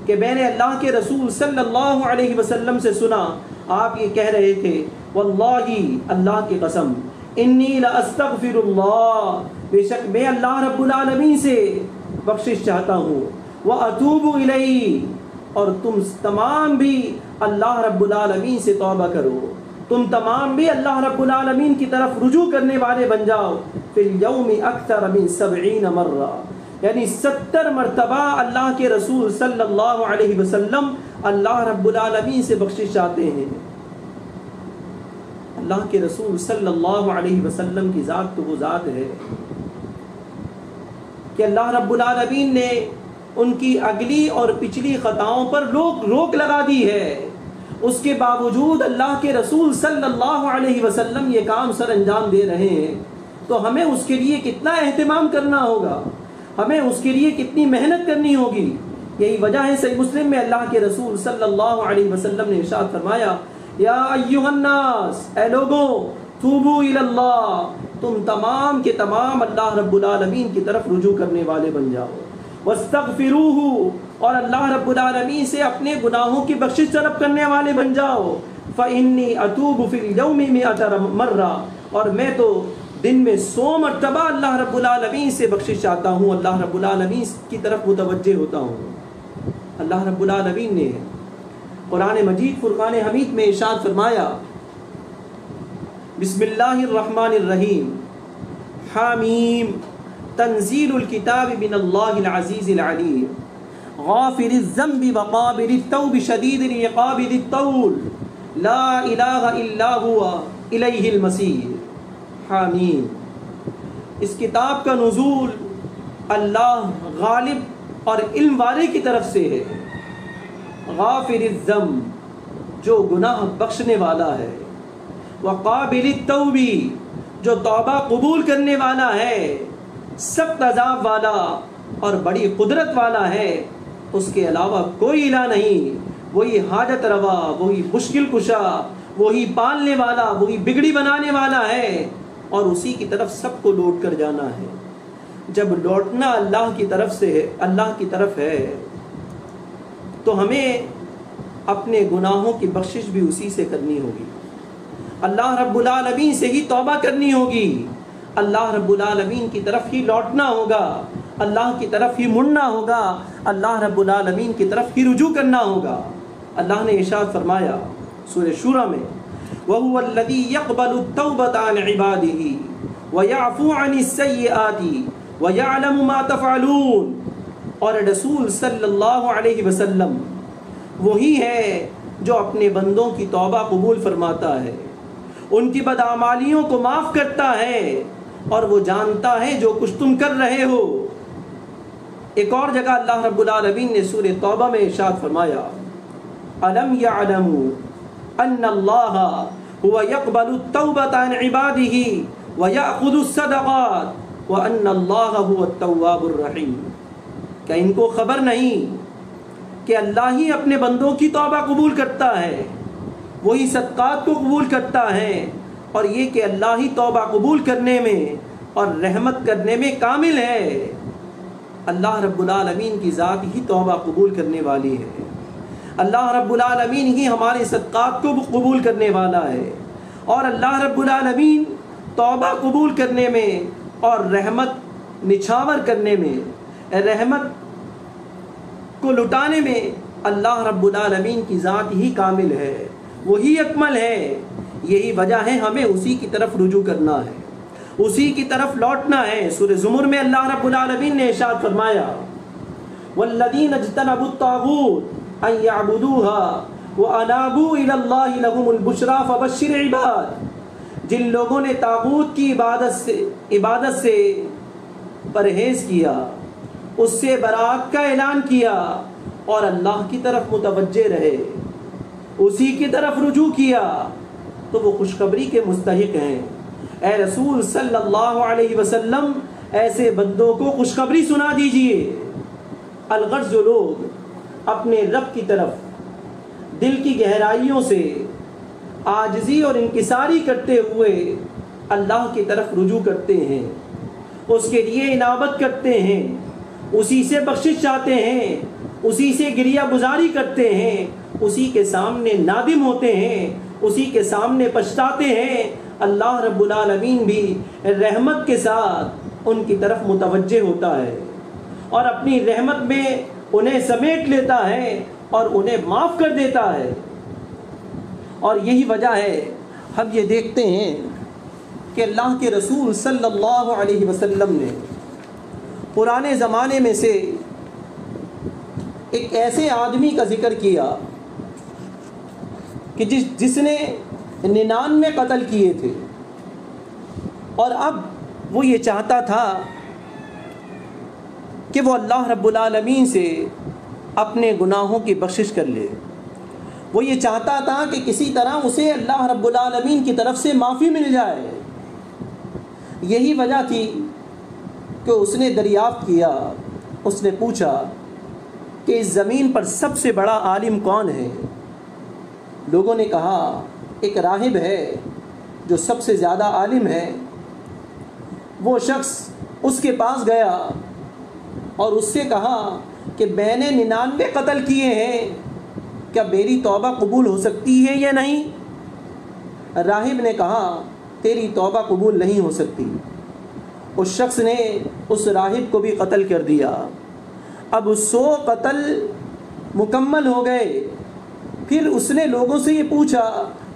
کہ میں نے اللہ کے رسول صلی اللہ علیہ وسلم سے سنا آپ یہ کہہ رہے تھے، واللہ اللہ کی قسم، انی لاستغفر اللہ، بے شک میں اللہ رب العالمین سے بخشش چاہتا ہوں، واتوب الیہ، اور تم تمام بھی اللہ رب العالمین سے توبہ کرو، تم تمام بھی اللہ رب العالمین کی طرف رجوع کرنے والے بن جاؤ. فی اليوم اکثر من 70 مرہ، یعنی 70 مرتبہ اللہ کے رسول صلی اللہ علیہ وسلم اللہ رب العالمین سے بخشش چاہتے ہیں. اللہ کے رسول صلی اللہ علیہ وسلم کی ذات تو وہ ذات ہے کہ اللہ رب العالمین نے ان کی اگلی اور پچھلی خطاؤں پر روک لگا دی ہے. اس کے باوجود اللہ کے رسول صلی اللہ علیہ وسلم یہ کام سر انجام دے رہے ہیں، تو ہمیں اس کے لیے کتنا اہتمام کرنا ہوگا، ہمیں اس کے لیے کتنی محنت کرنی ہوگی. یہی وجہ ہے صحیح مسلم میں اللہ کے رسول صلی اللہ علیہ وسلم نے ارشاد فرمایا، یا ایھا الناس، اے لوگوں، توبوا الی اللہ، تم تمام کے تمام اللہ رب العالمین کی طرف رجوع کرنے والے بن جاؤ. واستغفروہ، اور اللہ رب العالمین سے اپنے گناہوں کی بخشش طلب کرنے والے بن جاؤ. فإنی اتوب فی اليوم 100 مرہ، اور میں تو دن میں 100 مرتبہ اللہ رب العالمین سے بخشش چاہتا ہوں، اللہ رب العالمین کی طرف متوجہ ہوتا ہوں. اللہ رب العالمین نے قرآن مجید فرقان حمید میں ارشاد فرمایا، بسم اللہ الرحمن الرحیم، حامیم، تنزیل الکتاب من اللہ العزیز العلیم، غافر الذنب وقابل التوب شدید العقاب ذی الطول، لا الہ الا ہوا الیہ المصیر. حامیم، اس کتاب کا نزول اللہ غالب اور علم والے کی طرف سے ہے. غافر الذنب، جو گناہ بخشنے والا ہے، وقابل التوب، جو توبہ قبول کرنے والا ہے، سخت عذاب والا اور بڑی قدرت والا ہے. اس کے علاوہ کوئی الہ نہیں. وہی حاجت روا، وہی مشکل کشا، وہی پالنے والا، وہی بگڑی بنانے والا ہے، اور اسی کی طرف سب کو لوٹ کر جانا ہے. جب لوٹنا اللہ کی طرف سے ہے، اللہ کی طرف ہے، تو ہمیں اپنے گناہوں کی بخشش بھی اسی سے کرنی ہوگی. اللہ رب العالمین سے ہی توبہ کرنی ہوگی، اللہ رب العالمین کی طرف ہی لوٹنا ہوگا، اللہ کی طرف ہی مڑنا ہوگا، اللہ رب العالمین کی طرف ہی رجوع کرنا ہوگا. اللہ نے ارشاد فرمایا سورہ شورى میں، وَهُوَ الَّذِي يَقْبَلُ التَّوْبَةَ عَنْ عِبَادِهِ وَيَعْفُو عَنِ السَّيِّئَاتِ وَيَعْلَمُ مَا تَفْعَلُونَ. اور رسول صلی اللہ علیہ وسلم وہی ہے جو اپنے بندوں کی توبہ قبول فرماتا ہے، ان کی بدعمالیوں کو معاف کرتا ہے، اور وہ جانتا ہے جو کچھ تم کر رہے ہو۔ ایک اور جگہ اللہ رب العالمین نے سورہ توبہ میں ارشاد فرمایا الم یعلموا ان اللہ هو يقبل التوبة عن عباده ويأخذ الصدقات وان اللہ هو التواب الرحیم۔ کیا ان کو خبر نہیں کہ اللہ ہی اپنے بندوں کی توبہ قبول کرتا ہے، وہی صدقات کو قبول کرتا ہے، اور یہ کہ اللہ ہی توبہ قبول کرنے میں اور رحمت کرنے میں کامل ہے۔ اللہ رب العالمین کی ذات ہی توبہ قبول کرنے والی ہے، اللہ رب العالمین ہی ہمارے صدقات کو قبول کرنے والا ہے، اور اللہ رب العالمین توبہ قبول کرنے میں اور رحمت نچھاور کرنے میں، رحمت کو لٹانے میں اللہ رب العالمین کی ذات ہی کامل ہے، وہی اکمل ہے۔ یہی وجہ ہے ہمیں اسی کی طرف رجوع کرنا ہے، اسی کی طرف لوٹنا ہے۔ سورہ زمر میں اللہ رب العالمین نے ارشاد فرمایا والذین اجتنبوا الطاغوت ان یعبدوها وانابوا الی اللہ لهم البشری فبشر عباد۔ جن لوگوں نے طاغوت کی عبادت سے پرہیز کیا، اس سے برات کا اعلان کیا اور اللہ کی طرف متوجہ رہے، اسی کی طرف رجوع کیا، تو وہ خوشخبری کے مستحق ہیں۔ اے رسول صلی اللہ علیہ وسلم ایسے بندوں کو خوشخبری سنا دیجئے۔ الغرض جو لوگ اپنے رب کی طرف دل کی گہرائیوں سے عاجزی اور انکساری کرتے ہوئے اللہ کی طرف رجوع کرتے ہیں، اس کے لیے انابت کرتے ہیں، اسی سے بخشش چاہتے ہیں، اسی سے گریہ گزاری کرتے ہیں، اسی کے سامنے نادم ہوتے ہیں، اسی کے سامنے پچھتاتے ہیں، اللہ رب العالمین بھی رحمت کے ساتھ ان کی طرف متوجہ ہوتا ہے اور اپنی رحمت میں انہیں سمیٹ لیتا ہے اور انہیں معاف کر دیتا ہے۔ اور یہی وجہ ہے ہم یہ دیکھتے ہیں کہ اللہ کے رسول صلی اللہ علیہ وسلم نے پرانے زمانے میں سے ایک ایسے آدمی کا ذکر کیا کہ جس نے 99 قتل کیے تھے، اور اب وہ یہ چاہتا تھا کہ وہ اللہ رب العالمین سے اپنے گناہوں کی بخشش کر لے۔ وہ یہ چاہتا تھا کہ کسی طرح اسے اللہ رب العالمین کی طرف سے معافی مل جائے۔ یہی وجہ تھی کہ اس نے دریافت کیا، اس نے پوچھا کہ اس زمین پر سب سے بڑا عالم کون ہے؟ لوگوں نے کہا ایک راہب ہے جو سب سے زیادہ عالم ہے۔ وہ شخص اس کے پاس گیا اور اس سے کہا کہ میں نے 99 قتل کیے ہیں، کیا میری توبہ قبول ہو سکتی ہے یا نہیں؟ راہب نے کہا تیری توبہ قبول نہیں ہو سکتی۔ اس شخص نے اس راہب کو بھی قتل کر دیا۔ اب 100 قتل مکمل ہو گئے۔ پھر اس نے لوگوں سے یہ پوچھا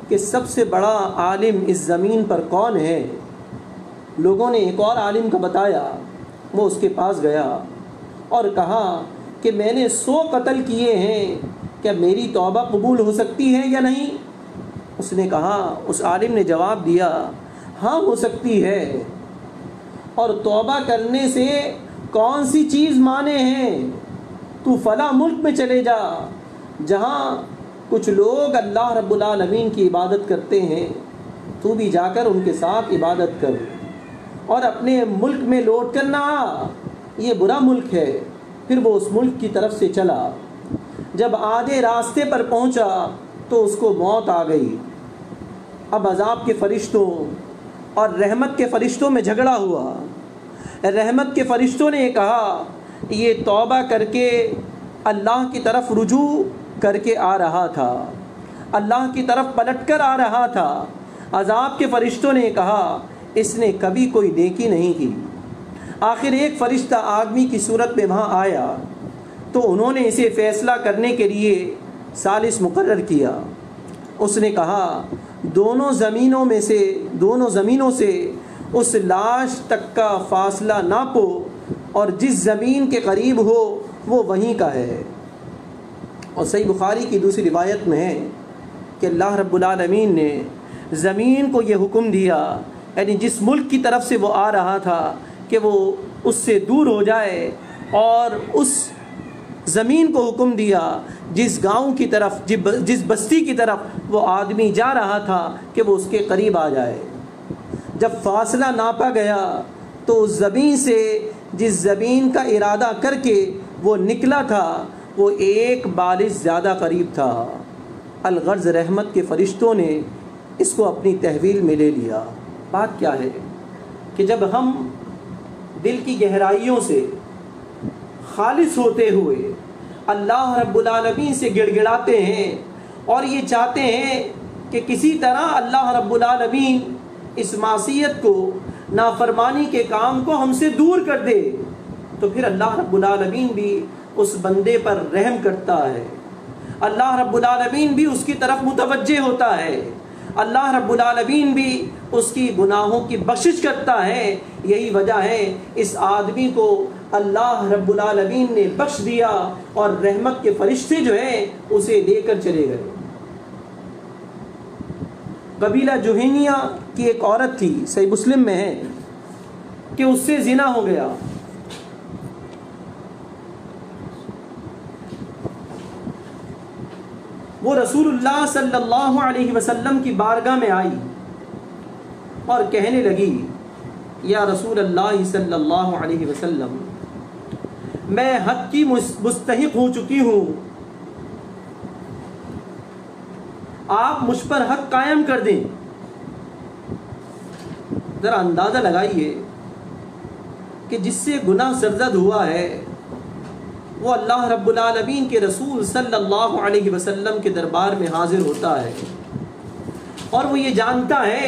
کہ سب سے بڑا عالم اس زمین پر کون ہے؟ لوگوں نے ایک اور عالم کا بتایا۔ وہ اس کے پاس گیا اور کہا کہ میں نے 100 قتل کیے ہیں، کیا میری توبہ قبول ہو سکتی ہے یا نہیں؟ اس نے کہا، اس عالم نے جواب دیا ہاں ہو سکتی ہے، اور توبہ کرنے سے کون سی چیز مانے ہیں؟ تو فلاں ملک میں چلے جا جہاں کچھ لوگ اللہ رب العالمین کی عبادت کرتے ہیں، تو بھی جا کر ان کے ساتھ عبادت کر، اور اپنے ملک میں لوٹ کر نہ آ، یہ برا ملک ہے۔ پھر وہ اس ملک کی طرف سے چلا۔ جب آدھے راستے پر پہنچا تو اس کو موت آ گئی۔ اب عذاب کے فرشتوں اور رحمت کے فرشتوں میں جھگڑا ہوا۔ رحمت کے فرشتوں نے کہا یہ توبہ کر کے اللہ کی طرف رجوع کر کے آ رہا تھا، اللہ کی طرف پلٹ کر آ رہا تھا۔ عذاب کے فرشتوں نے کہا اس نے کبھی کوئی نیکی نہیں کی۔ آخر ایک فرشتہ آدمی کی صورت میں وہاں آیا تو انہوں نے اسے فیصلہ کرنے کے لیے ثالث مقرر کیا۔ اس نے کہا دونوں زمینوں سے اس لاش تک کا فاصلہ ناپو، اور جس زمین کے قریب ہو وہ وہیں کا ہے۔ اور صحیح بخاری کی دوسری روایت میں ہے کہ اللہ رب العالمین نے زمین کو یہ حکم دیا یعنی جس ملک کی طرف سے وہ آ رہا تھا کہ وہ اس سے دور ہو جائے، اور اس زمین کو حکم دیا جس گاؤں کی طرف، جس بستی کی طرف وہ آدمی جا رہا تھا کہ وہ اس کے قریب آ جائے۔ جب فاصلہ ناپا گیا تو اس زمین سے، جس زمین کا ارادہ کر کے وہ نکلا تھا، وہ ایک بالش زیادہ قریب تھا۔ الغرض رحمت کے فرشتوں نے اس کو اپنی تحویل میں لے لیا۔ بات کیا ہے کہ جب ہم دل کی گہرائیوں سے خالص ہوتے ہوئے اللہ رب العالمین سے گڑ گڑاتے ہیں اور یہ چاہتے ہیں کہ کسی طرح اللہ رب العالمین اس معصیت کو، نافرمانی کے کام کو ہم سے دور کر دے، تو پھر اللہ رب العالمین بھی اس بندے پر رحم کرتا ہے، اللہ رب العالمین بھی اس کی طرف متوجہ ہوتا ہے، اللہ رب العالمین بھی اس کی گناہوں کی بخشش کرتا ہے۔ یہی وجہ ہے اس آدمی کو اللہ رب العالمین نے بخش دیا اور رحمت کے فرشتے جو ہیں اسے لے کر چلے گئے۔ قبیلہ جوہینیہ کی ایک عورت تھی، صحیح مسلم میں ہے کہ اس سے زنا ہو گیا۔ وہ رسول اللہ صلی اللہ علیہ وسلم کی بارگاہ میں آئی اور کہنے لگی، یا رسول اللہ صلی اللہ علیہ وسلم، میں حق کی مستحق ہو چکی ہوں، آپ مجھ پر حق قائم کر دیں۔ ذرا اندازہ لگائیے کہ جس سے گناہ سرزد ہوا ہے وہ اللہ رب العالمین کے رسول صلی اللہ علیہ وسلم کے دربار میں حاضر ہوتا ہے، اور وہ یہ جانتا ہے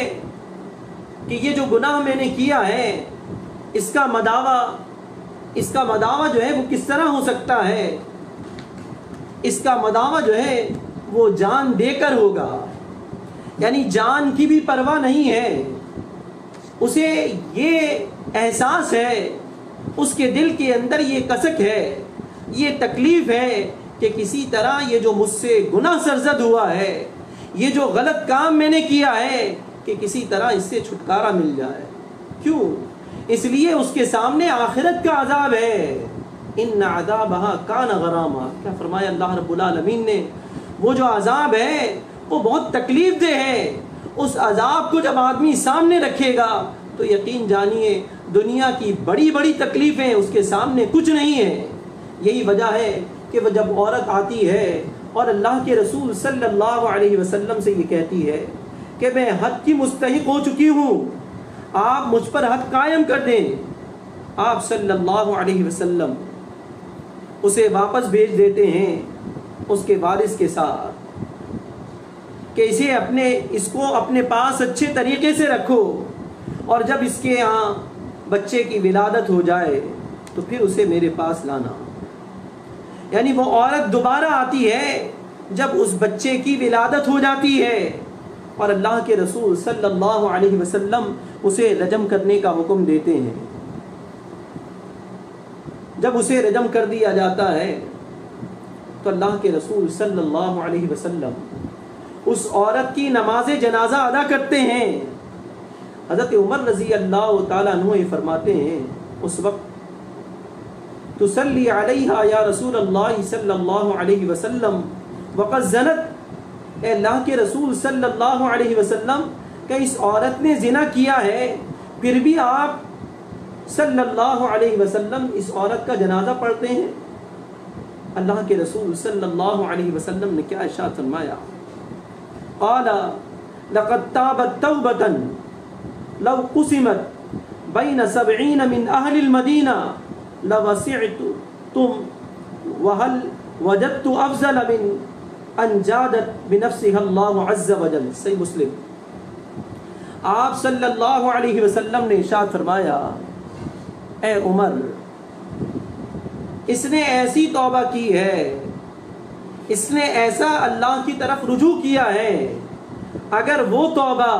کہ یہ جو گناہ میں نے کیا ہے اس کا مداوع جو ہے وہ کس طرح ہو سکتا ہے، اس کا مداوع جو ہے وہ جان دے کر ہوگا، یعنی جان کی بھی پرواہ نہیں ہے، اسے یہ احساس ہے، اس کے دل کے اندر یہ کسک ہے، یہ تکلیف ہے کہ کسی طرح یہ جو مجھ سے گناہ سرزد ہوا ہے، یہ جو غلط کام میں نے کیا ہے، کہ کسی طرح اس سے چھٹکارا مل جائے۔ کیوں؟ اس لیے اس کے سامنے آخرت کا عذاب ہے۔ ان عذابھا کان غراما، کیا فرمایا اللہ رب العالمین نے؟ وہ جو عذاب ہے وہ بہت تکلیف دہ ہے۔ اس عذاب کو جب آدمی سامنے رکھے گا تو یقین جانیے دنیا کی بڑی بڑی تکلیفیں اس کے سامنے کچھ نہیں ہے۔ یہی وجہ ہے کہ وہ جب عورت آتی ہے اور اللہ کے رسول صلی اللہ علیہ وسلم سے یہ کہتی ہے کہ میں حق کی مستحق ہو چکی ہوں، آپ مجھ پر حق قائم کر دیں، آپ صلی اللہ علیہ وسلم اسے واپس بھیج دیتے ہیں اس کے وارث کے ساتھ کہ اس کو اپنے پاس اچھے طریقے سے رکھو، اور جب اس کے یہاں بچے کی ولادت ہو جائے تو پھر اسے میرے پاس لانا۔ یعنی وہ عورت دوبارہ آتی ہے جب اس بچے کی ولادت ہو جاتی ہے، اور اللہ کے رسول صلی اللہ علیہ وسلم اسے رجم کرنے کا حکم دیتے ہیں۔ جب اسے رجم کر دیا جاتا ہے تو اللہ کے رسول صلی اللہ علیہ وسلم اس عورت کی نماز جنازہ ادا کرتے ہیں۔ حضرت عمر رضی اللہ تعالیٰ عنہ یہ فرماتے ہیں اس وقت، تصلی علیہا یا رسول اللہ صلی اللہ علیہ وسلم وقد زنت، اے اللہ کے رسول صلی اللہ علیہ وسلم کہ اس عورت نے زنا کیا ہے، پھر بھی آپ صلی اللہ علیہ وسلم اس عورت کا جنازہ پڑھتے ہیں۔ اللہ کے رسول صلی اللہ علیہ وسلم نے کیا ارشاد فرمایا؟ قال لقد تابت توبۃ لو قسمت بین 70 من اہل المدینہ لوسعتم وهل وجدت افضل من ان جادت بنفسها اللہ عز وجل۔ صحیح مسلم۔ آپ صلی اللہ علیہ وسلم نے ارشاد فرمایا، اے عمر، اس نے ایسی توبہ کی ہے، اس نے ایسا اللہ کی طرف رجوع کیا ہے، اگر وہ توبہ،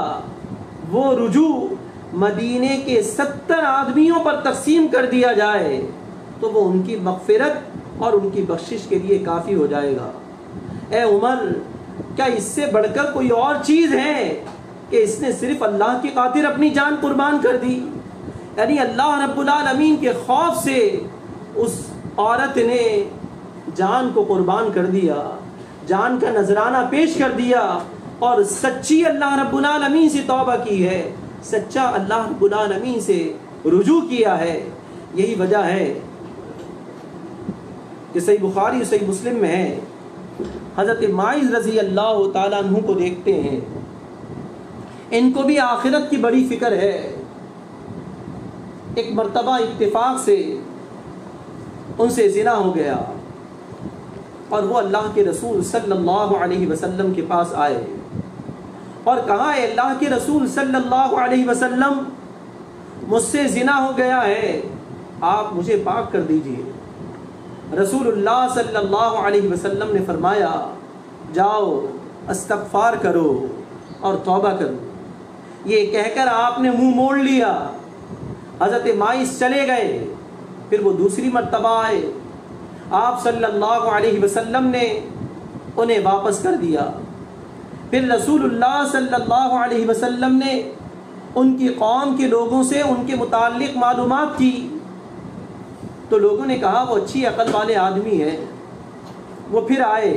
وہ رجوع مدینے کے 70 آدمیوں پر تقسیم کر دیا جائے تو وہ ان کی مغفرت اور ان کی بخشش کے لیے کافی ہو جائے گا۔ اے عمر، کیا اس سے بڑھ کر کوئی اور چیز ہے کہ اس نے صرف اللہ کی خاطر اپنی جان قربان کر دی. یعنی اللہ رب العالمین کے خوف سے اس عورت نے جان کو قربان کر دیا، جان کا نذرانہ پیش کر دیا اور سچی اللہ رب العالمین سے توبہ کی ہے، سچا اللہ رب العالمین سے رجوع کیا ہے. یہی وجہ ہے کہ صحیح بخاری اور صحیح مسلم میں ہے، حضرت ماعز رضی اللہ تعالیٰ عنہ کو دیکھتے ہیں، ان کو بھی آخرت کی بڑی فکر ہے. ایک مرتبہ اتفاق سے ان سے زنا ہو گیا اور وہ اللہ کے رسول صلی اللہ علیہ وسلم کے پاس آئے اور کہا، اے اللہ کے رسول صلی اللہ علیہ وسلم، مجھ سے زنا ہو گیا ہے، آپ مجھے پاک کر دیجئے. رسول اللہ صلی اللہ علیہ وسلم نے فرمایا، جاؤ استغفار کرو اور توبہ کرو. یہ کہہ کر آپ نے منہ موڑ لیا. حضرت ماعز چلے گئے. پھر وہ دوسری مرتبہ آئے، آپ صلی اللہ علیہ وسلم نے انہیں واپس کر دیا. پھر رسول اللہ صلی اللہ علیہ وسلم نے ان کی قوم کے لوگوں سے ان کے متعلق معلومات کی تو لوگوں نے کہا وہ اچھی عقل والے آدمی ہیں. وہ پھر آئے،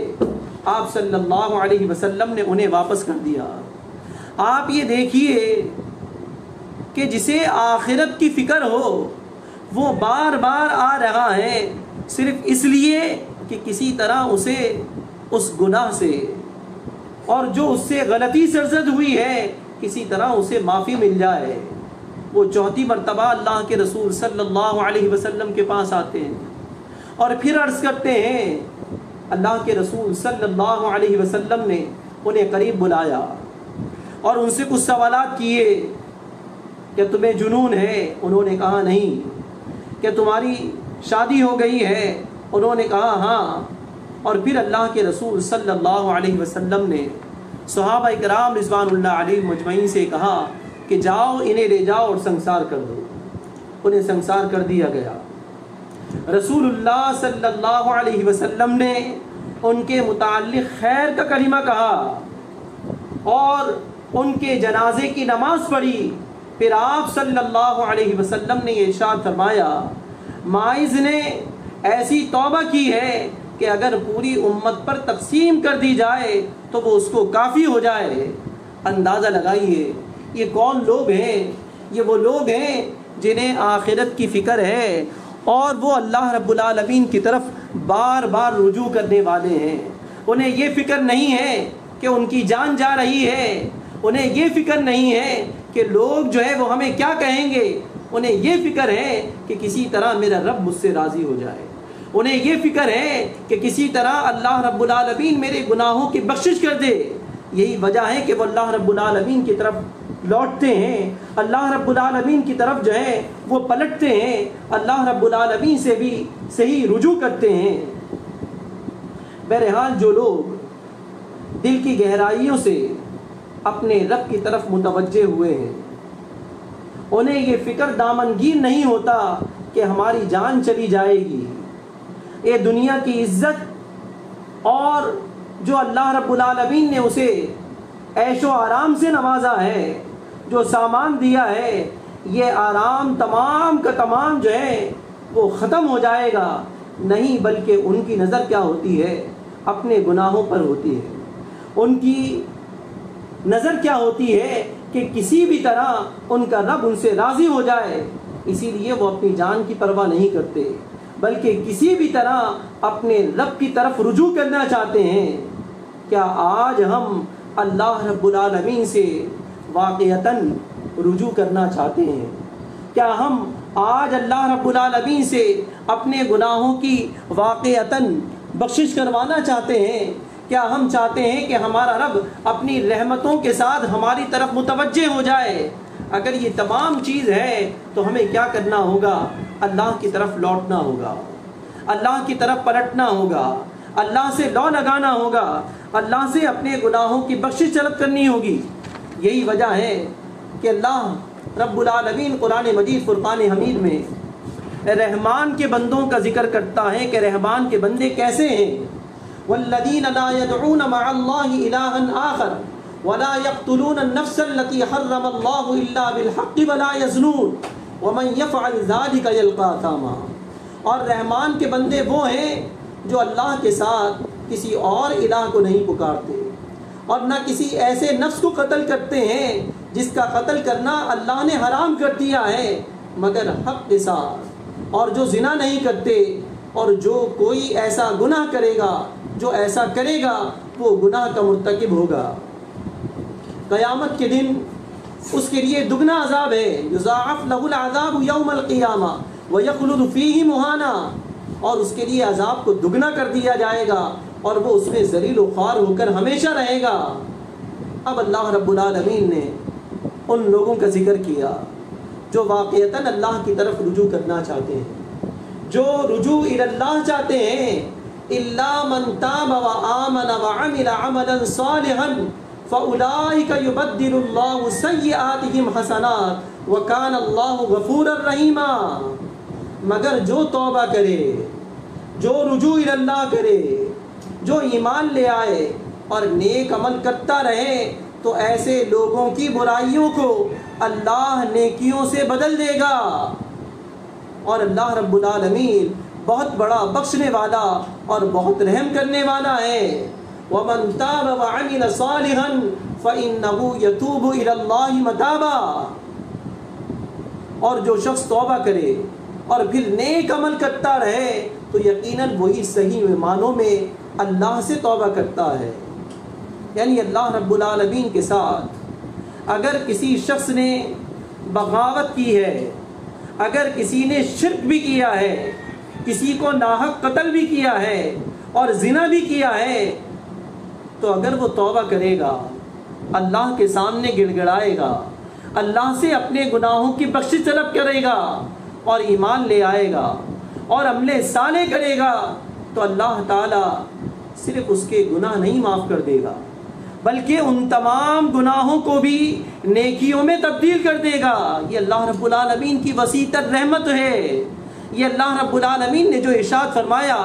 آپ صلی اللہ علیہ وسلم نے انہیں واپس کر دیا. آپ یہ دیکھیے کہ جسے آخرت کی فکر ہو وہ بار بار آ رہا ہے صرف اس لیے کہ کسی طرح اسے اس گناہ سے اور جو اس سے غلطی سرزد ہوئی ہے کسی طرح اسے معافی مل جائے. وہ چوتھی مرتبہ اللہ کے رسول صلی اللہ علیہ وسلم کے پاس آتے ہیں اور پھر عرض کرتے ہیں. اللہ کے رسول صلی اللہ علیہ وسلم نے انہیں قریب بلایا اور ان سے کچھ سوالات کیے کہ تمہیں جنون ہے؟ انہوں نے کہا نہیں. کہ تمہاری شادی ہو گئی ہے؟ انہوں نے کہا ہاں. اور پھر اللہ کے رسول صلی اللہ علیہ وسلم نے صحابہ کرام رضوان اللہ علیہ مجمعین سے کہا کہ جاؤ انہیں لے جاؤ اور سنسار کر دو. انہیں سنسار کر دیا گیا. رسول اللہ صلی اللہ علیہ وسلم نے ان کے متعلق خیر کا کلمہ کہا اور ان کے جنازے کی نماز پڑھی. پھر آپ صلی اللہ علیہ وسلم نے یہ ارشاد فرمایا، ماعز نے ایسی توبہ کی ہے کہ اگر پوری امت پر تقسیم کر دی جائے تو وہ اس کو کافی ہو جائے. اندازہ لگائیے یہ کون لوگ ہیں؟ یہ وہ لوگ ہیں جنہیں آخرت کی فکر ہے اور وہ اللہ رب العالمین کی طرف بار بار رجوع کرنے والے ہیں. انہیں یہ فکر نہیں ہے کہ ان کی جان جا رہی ہے، انہیں یہ فکر نہیں ہے کہ لوگ جو ہے وہ ہمیں کیا کہیں گے. انہیں یہ فکر ہے کہ کسی طرح میرا رب مجھ سے راضی ہو جائے. انہیں یہ فکر ہے کہ کسی طرح اللہ رب العالمین میرے گناہوں کی بخشش کر دے. یہی وجہ ہے کہ وہ اللہ رب العالمین کی طرف لوٹتے ہیں، اللہ رب العالمین کی طرف جو ہے وہ پلٹتے ہیں، اللہ رب العالمین سے بھی صحیح رجوع کرتے ہیں. بہرحال جو لوگ دل کی گہرائیوں سے اپنے رب کی طرف متوجہ ہوئے ہیں انہیں یہ فکر دامنگیر نہیں ہوتا کہ ہماری جان چلی جائے گی. یہ دنیا کی عزت اور جو اللہ رب العالمین نے اسے عیش و آرام سے نوازا ہے، جو سامان دیا ہے، یہ آرام تمام کا تمام جو ہے وہ ختم ہو جائے گا. نہیں، بلکہ ان کی نظر کیا ہوتی ہے؟ اپنے گناہوں پر ہوتی ہے. ان کی نظر کیا ہوتی ہے کہ کسی بھی طرح ان کا رب ان سے راضی ہو جائے. اسی لیے وہ اپنی جان کی پرواہ نہیں کرتے بلکہ کسی بھی طرح اپنے رب کی طرف رجوع کرنا چاہتے ہیں. کیا آج ہم اللہ رب العالمین سے واقعتاً رجوع کرنا چاہتے ہیں؟ کیا ہم آج اللہ رب العالمین سے اپنے گناہوں کی واقعتاً بخشش کروانا چاہتے ہیں؟ کیا ہم چاہتے ہیں کہ ہمارا رب اپنی رحمتوں کے ساتھ ہماری طرف متوجہ ہو جائے؟ اگر یہ تمام چیز ہے تو ہمیں کیا کرنا ہوگا؟ اللہ کی طرف لوٹنا ہوگا، اللہ کی طرف پلٹنا ہوگا، اللہ سے لو لگانا ہوگا، اللہ سے اپنے گناہوں کی بخشش طلب کرنی ہوگی. یہی وجہ ہے کہ اللہ رب العالمین قرآن مجید فرقان حمید میں رحمان کے بندوں کا ذکر کرتا ہے کہ رحمان کے بندے کیسے ہیں. والذین لا يدعون مع اللہ الہا آخر ولا يقتلون النفس التي حرم الله الا بالحق ولا يزنون ومن يفعل ذلك يلقى اثاما. اور رحمان کے بندے وہ ہیں جو اللہ کے ساتھ کسی اور الہ کو نہیں پکارتے اور نہ کسی ایسے نفس کو قتل کرتے ہیں جس کا قتل کرنا اللہ نے حرام کر دیا ہے مگر حق کے ساتھ، اور جو زنا نہیں کرتے، اور جو کوئی ایسا گناہ کرے گا، جو ایسا کرے گا وہ گناہ کا مرتکب ہوگا. قیامت کے دن اس کے لیے دگنا عذاب ہے. یضاعف له العذاب یوم القیامہ ویخلد فیہ مہانا، اور اس کے لیے عذاب کو دگنا کر دیا جائے گا اور وہ اس میں ذلیل و خوار ہو کر ہمیشہ رہے گا. اب اللہ رب العالمین نے ان لوگوں کا ذکر کیا جو واقعتاً اللہ کی طرف رجوع کرنا چاہتے ہیں، جو رجوع الی اللہ چاہتے ہیں. الا من تاب وآمن وعمل عملا صالحا فاولئک یبدل اللہ سیئاتہم حسنات وکان اللہ غفورا رحیما. مگر جو توبہ کرے، جو رجوع الی اللہ کرے، جو ایمان لے آئے اور نیک عمل کرتا رہے تو ایسے لوگوں کی برائیوں کو اللہ نیکیوں سے بدل دے گا. اور اللہ رب العالمین بہت بڑا بخشنے والا اور بہت رحم کرنے والا ہے. وَمَن تَابَ وَعَمِلَ صَالِحًا فَإِنَّهُ يَتُوبُ إِلَى اللَّهِ مَتَابًا. اور جو شخص توبہ کرے اور پھر نیک عمل کرتا رہے تو یقیناً وہی صحیح معنوں میں اللہ سے توبہ کرتا ہے. یعنی اللہ رب العالمین کے ساتھ اگر کسی شخص نے بغاوت کی ہے، اگر کسی نے شرک بھی کیا ہے، کسی کو ناحق قتل بھی کیا ہے اور زنا بھی کیا ہے، تو اگر وہ توبہ کرے گا، اللہ کے سامنے گڑ گڑائے گا، اللہ سے اپنے گناہوں کی بخشش طلب کرے گا اور ایمان لے آئے گا اور عمل صالح کرے گا، تو اللہ تعالیٰ صرف اس کے گناہ نہیں معاف کر دے گا بلکہ ان تمام گناہوں کو بھی نیکیوں میں تبدیل کر دے گا. یہ اللہ رب العالمین کی وسیع تر رحمت ہے. یہ اللہ رب العالمین نے جو ارشاد فرمایا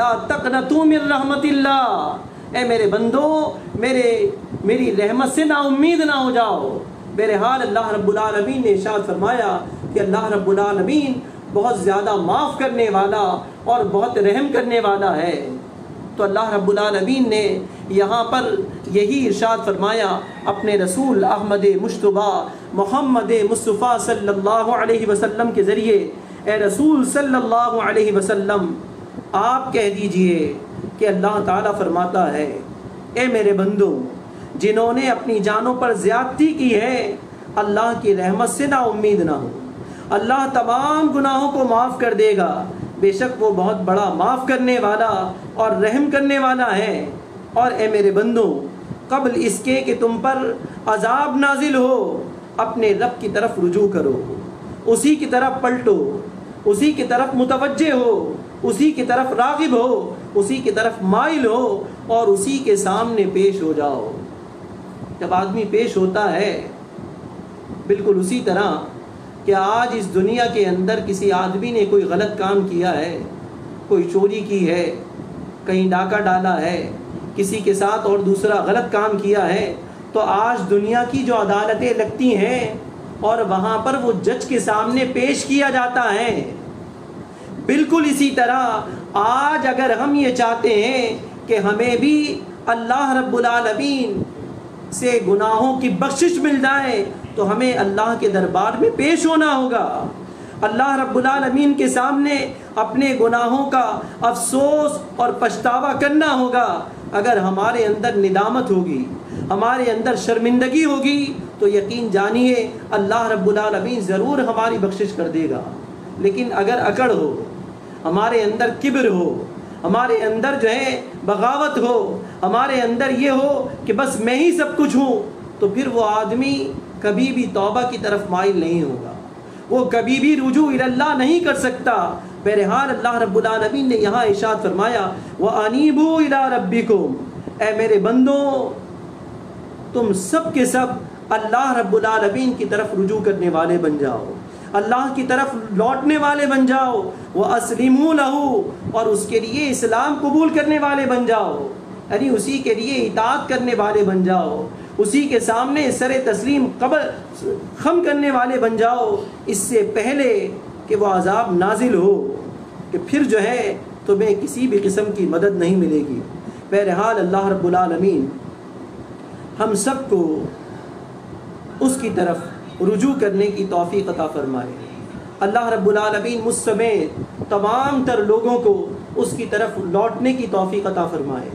لا تقنطوا من رحمت اللہ، اے میرے بندو میری رحمت سے نا امید نہ ہو جاؤ. بہرحال اللہ رب العالمین نے ارشاد فرمایا کہ اللہ رب العالمین بہت زیادہ معاف کرنے والا اور بہت رحم کرنے والا ہے. تو اللہ رب العالمین نے یہاں پر یہی ارشاد فرمایا اپنے رسول احمد مجتبیٰ محمد مصطفیٰ صلی اللہ علیہ وسلم کے ذریعے. اے رسول صلی اللہ علیہ وسلم آپ کہہ دیجئے کہ اللہ تعالیٰ فرماتا ہے اے میرے بندو جنہوں نے اپنی جانوں پر زیادتی کی ہے اللہ کی رحمت سے نا امید نہ ہو. اللہ تمام گناہوں کو معاف کر دے گا، بے شک وہ بہت بڑا معاف کرنے والا اور رحم کرنے والا ہے. اور اے میرے بندو قبل اس کے کہ تم پر عذاب نازل ہو اپنے رب کی طرف رجوع کرو، اسی کی طرف پلٹو، اسی کی طرف متوجہ ہو، اسی کی طرف راغب ہو، اسی کی طرف مائل ہو اور اسی کے سامنے پیش ہو جاؤ. جب آدمی پیش ہوتا ہے بالکل اسی طرح کہ آج اس دنیا کے اندر کسی آدمی نے کوئی غلط کام کیا ہے، کوئی چوری کی ہے، کہیں ڈاکہ ڈالا ہے، کسی کے ساتھ اور دوسرا غلط کام کیا ہے، تو آج دنیا کی جو عدالتیں لگتی ہیں اور وہاں پر وہ جج کے سامنے پیش کیا جاتا ہے، بالکل اسی طرح آج اگر ہم یہ چاہتے ہیں کہ ہمیں بھی اللہ رب العالمین سے گناہوں کی بخشش مل جائے تو ہمیں اللہ کے دربار میں پیش ہونا ہوگا، اللہ رب العالمین کے سامنے اپنے گناہوں کا افسوس اور پچھتاوا کرنا ہوگا. اگر ہمارے اندر ندامت ہوگی، ہمارے اندر شرمندگی ہوگی تو یقین جانیے اللہ رب العالمین ضرور ہماری بخشش کر دے گا. لیکن اگر اکڑ ہو، ہمارے اندر کبر ہو، ہمارے اندر جو ہے بغاوت ہو، ہمارے اندر یہ ہو کہ بس میں ہی سب کچھ ہوں، تو پھر وہ آدمی کبھی بھی توبہ کی طرف مائل نہیں ہوگا، وہ کبھی بھی رجوع الی اللہ نہیں کر سکتا. بہرحال اللہ رب العالمین نے یہاں ارشاد فرمایا وَأَنِيبُوا إِلَىٰ رَبِّكُمْ، اے میرے بندو تم سب کے سب اللہ رب العالمین کی طرف رجوع کرنے والے بن جاؤ، اللہ کی طرف لوٹنے والے بن جاؤ. وَأَسْلِمُوا لَهُ، اور اس کے لیے اسلام قبول کرنے والے بن جاؤ، یعنی اسی کے لیے اطاعت کرنے والے بن جاؤ، اسی کے سامنے سر تسلیم خم کرنے والے بن جاؤ، اس سے پہلے کہ وہ عذاب نازل ہو، کہ پھر جو ہے تمہیں کسی بھی قسم کی مدد نہیں ملے گی۔ بہرحال اللہ رب العالمین ہم سب کو اس کی طرف رجوع کرنے کی توفیق عطا فرمائے۔ اللہ رب العالمین مجھ سمیت تمام تر لوگوں کو اس کی طرف لوٹنے کی توفیق عطا فرمائے،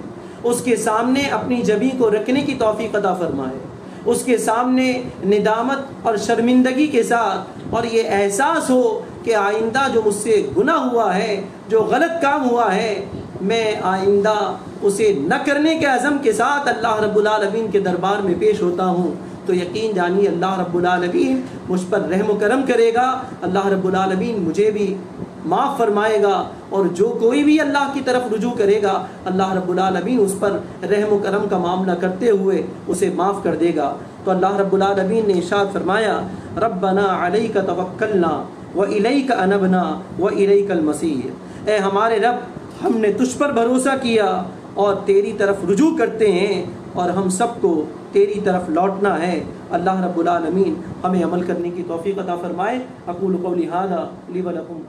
اس کے سامنے اپنی جبیں کو رکھنے کی توفیق عطا فرمائے، اس کے سامنے ندامت اور شرمندگی کے ساتھ اور یہ احساس ہو کہ آئندہ جو مجھ سے گناہ ہوا ہے، جو غلط کام ہوا ہے، میں آئندہ اسے نہ کرنے کے عزم کے ساتھ اللہ رب العالمین کے دربار میں پیش ہوتا ہوں، تو یقین جانیے اللہ رب العالمین مجھ پر رحم و کرم کرے گا، اللہ رب العالمین مجھے بھی معاف فرمائے گا، اور جو کوئی بھی اللہ کی طرف رجوع کرے گا اللہ رب العالمین اس پر رحم و کرم کا معاملہ کرتے ہوئے اسے معاف کر دے گا۔ تو اللہ رب العالمین نے ارشاد فرمایا ربنا علیک توکلنا وإلیک انبنا وإلیک المصیر، اے ہمارے رب ہم نے تجھ پر بھروسہ کیا اور تیری طرف رجوع کرتے ہیں، اور ہم سب کو تیری طرف لوٹنا ہے۔ اللہ رب العالمین ہمیں عمل کرنے کی توفیق عطا فرمائے۔ اقول قولی ھذا لی ولکم۔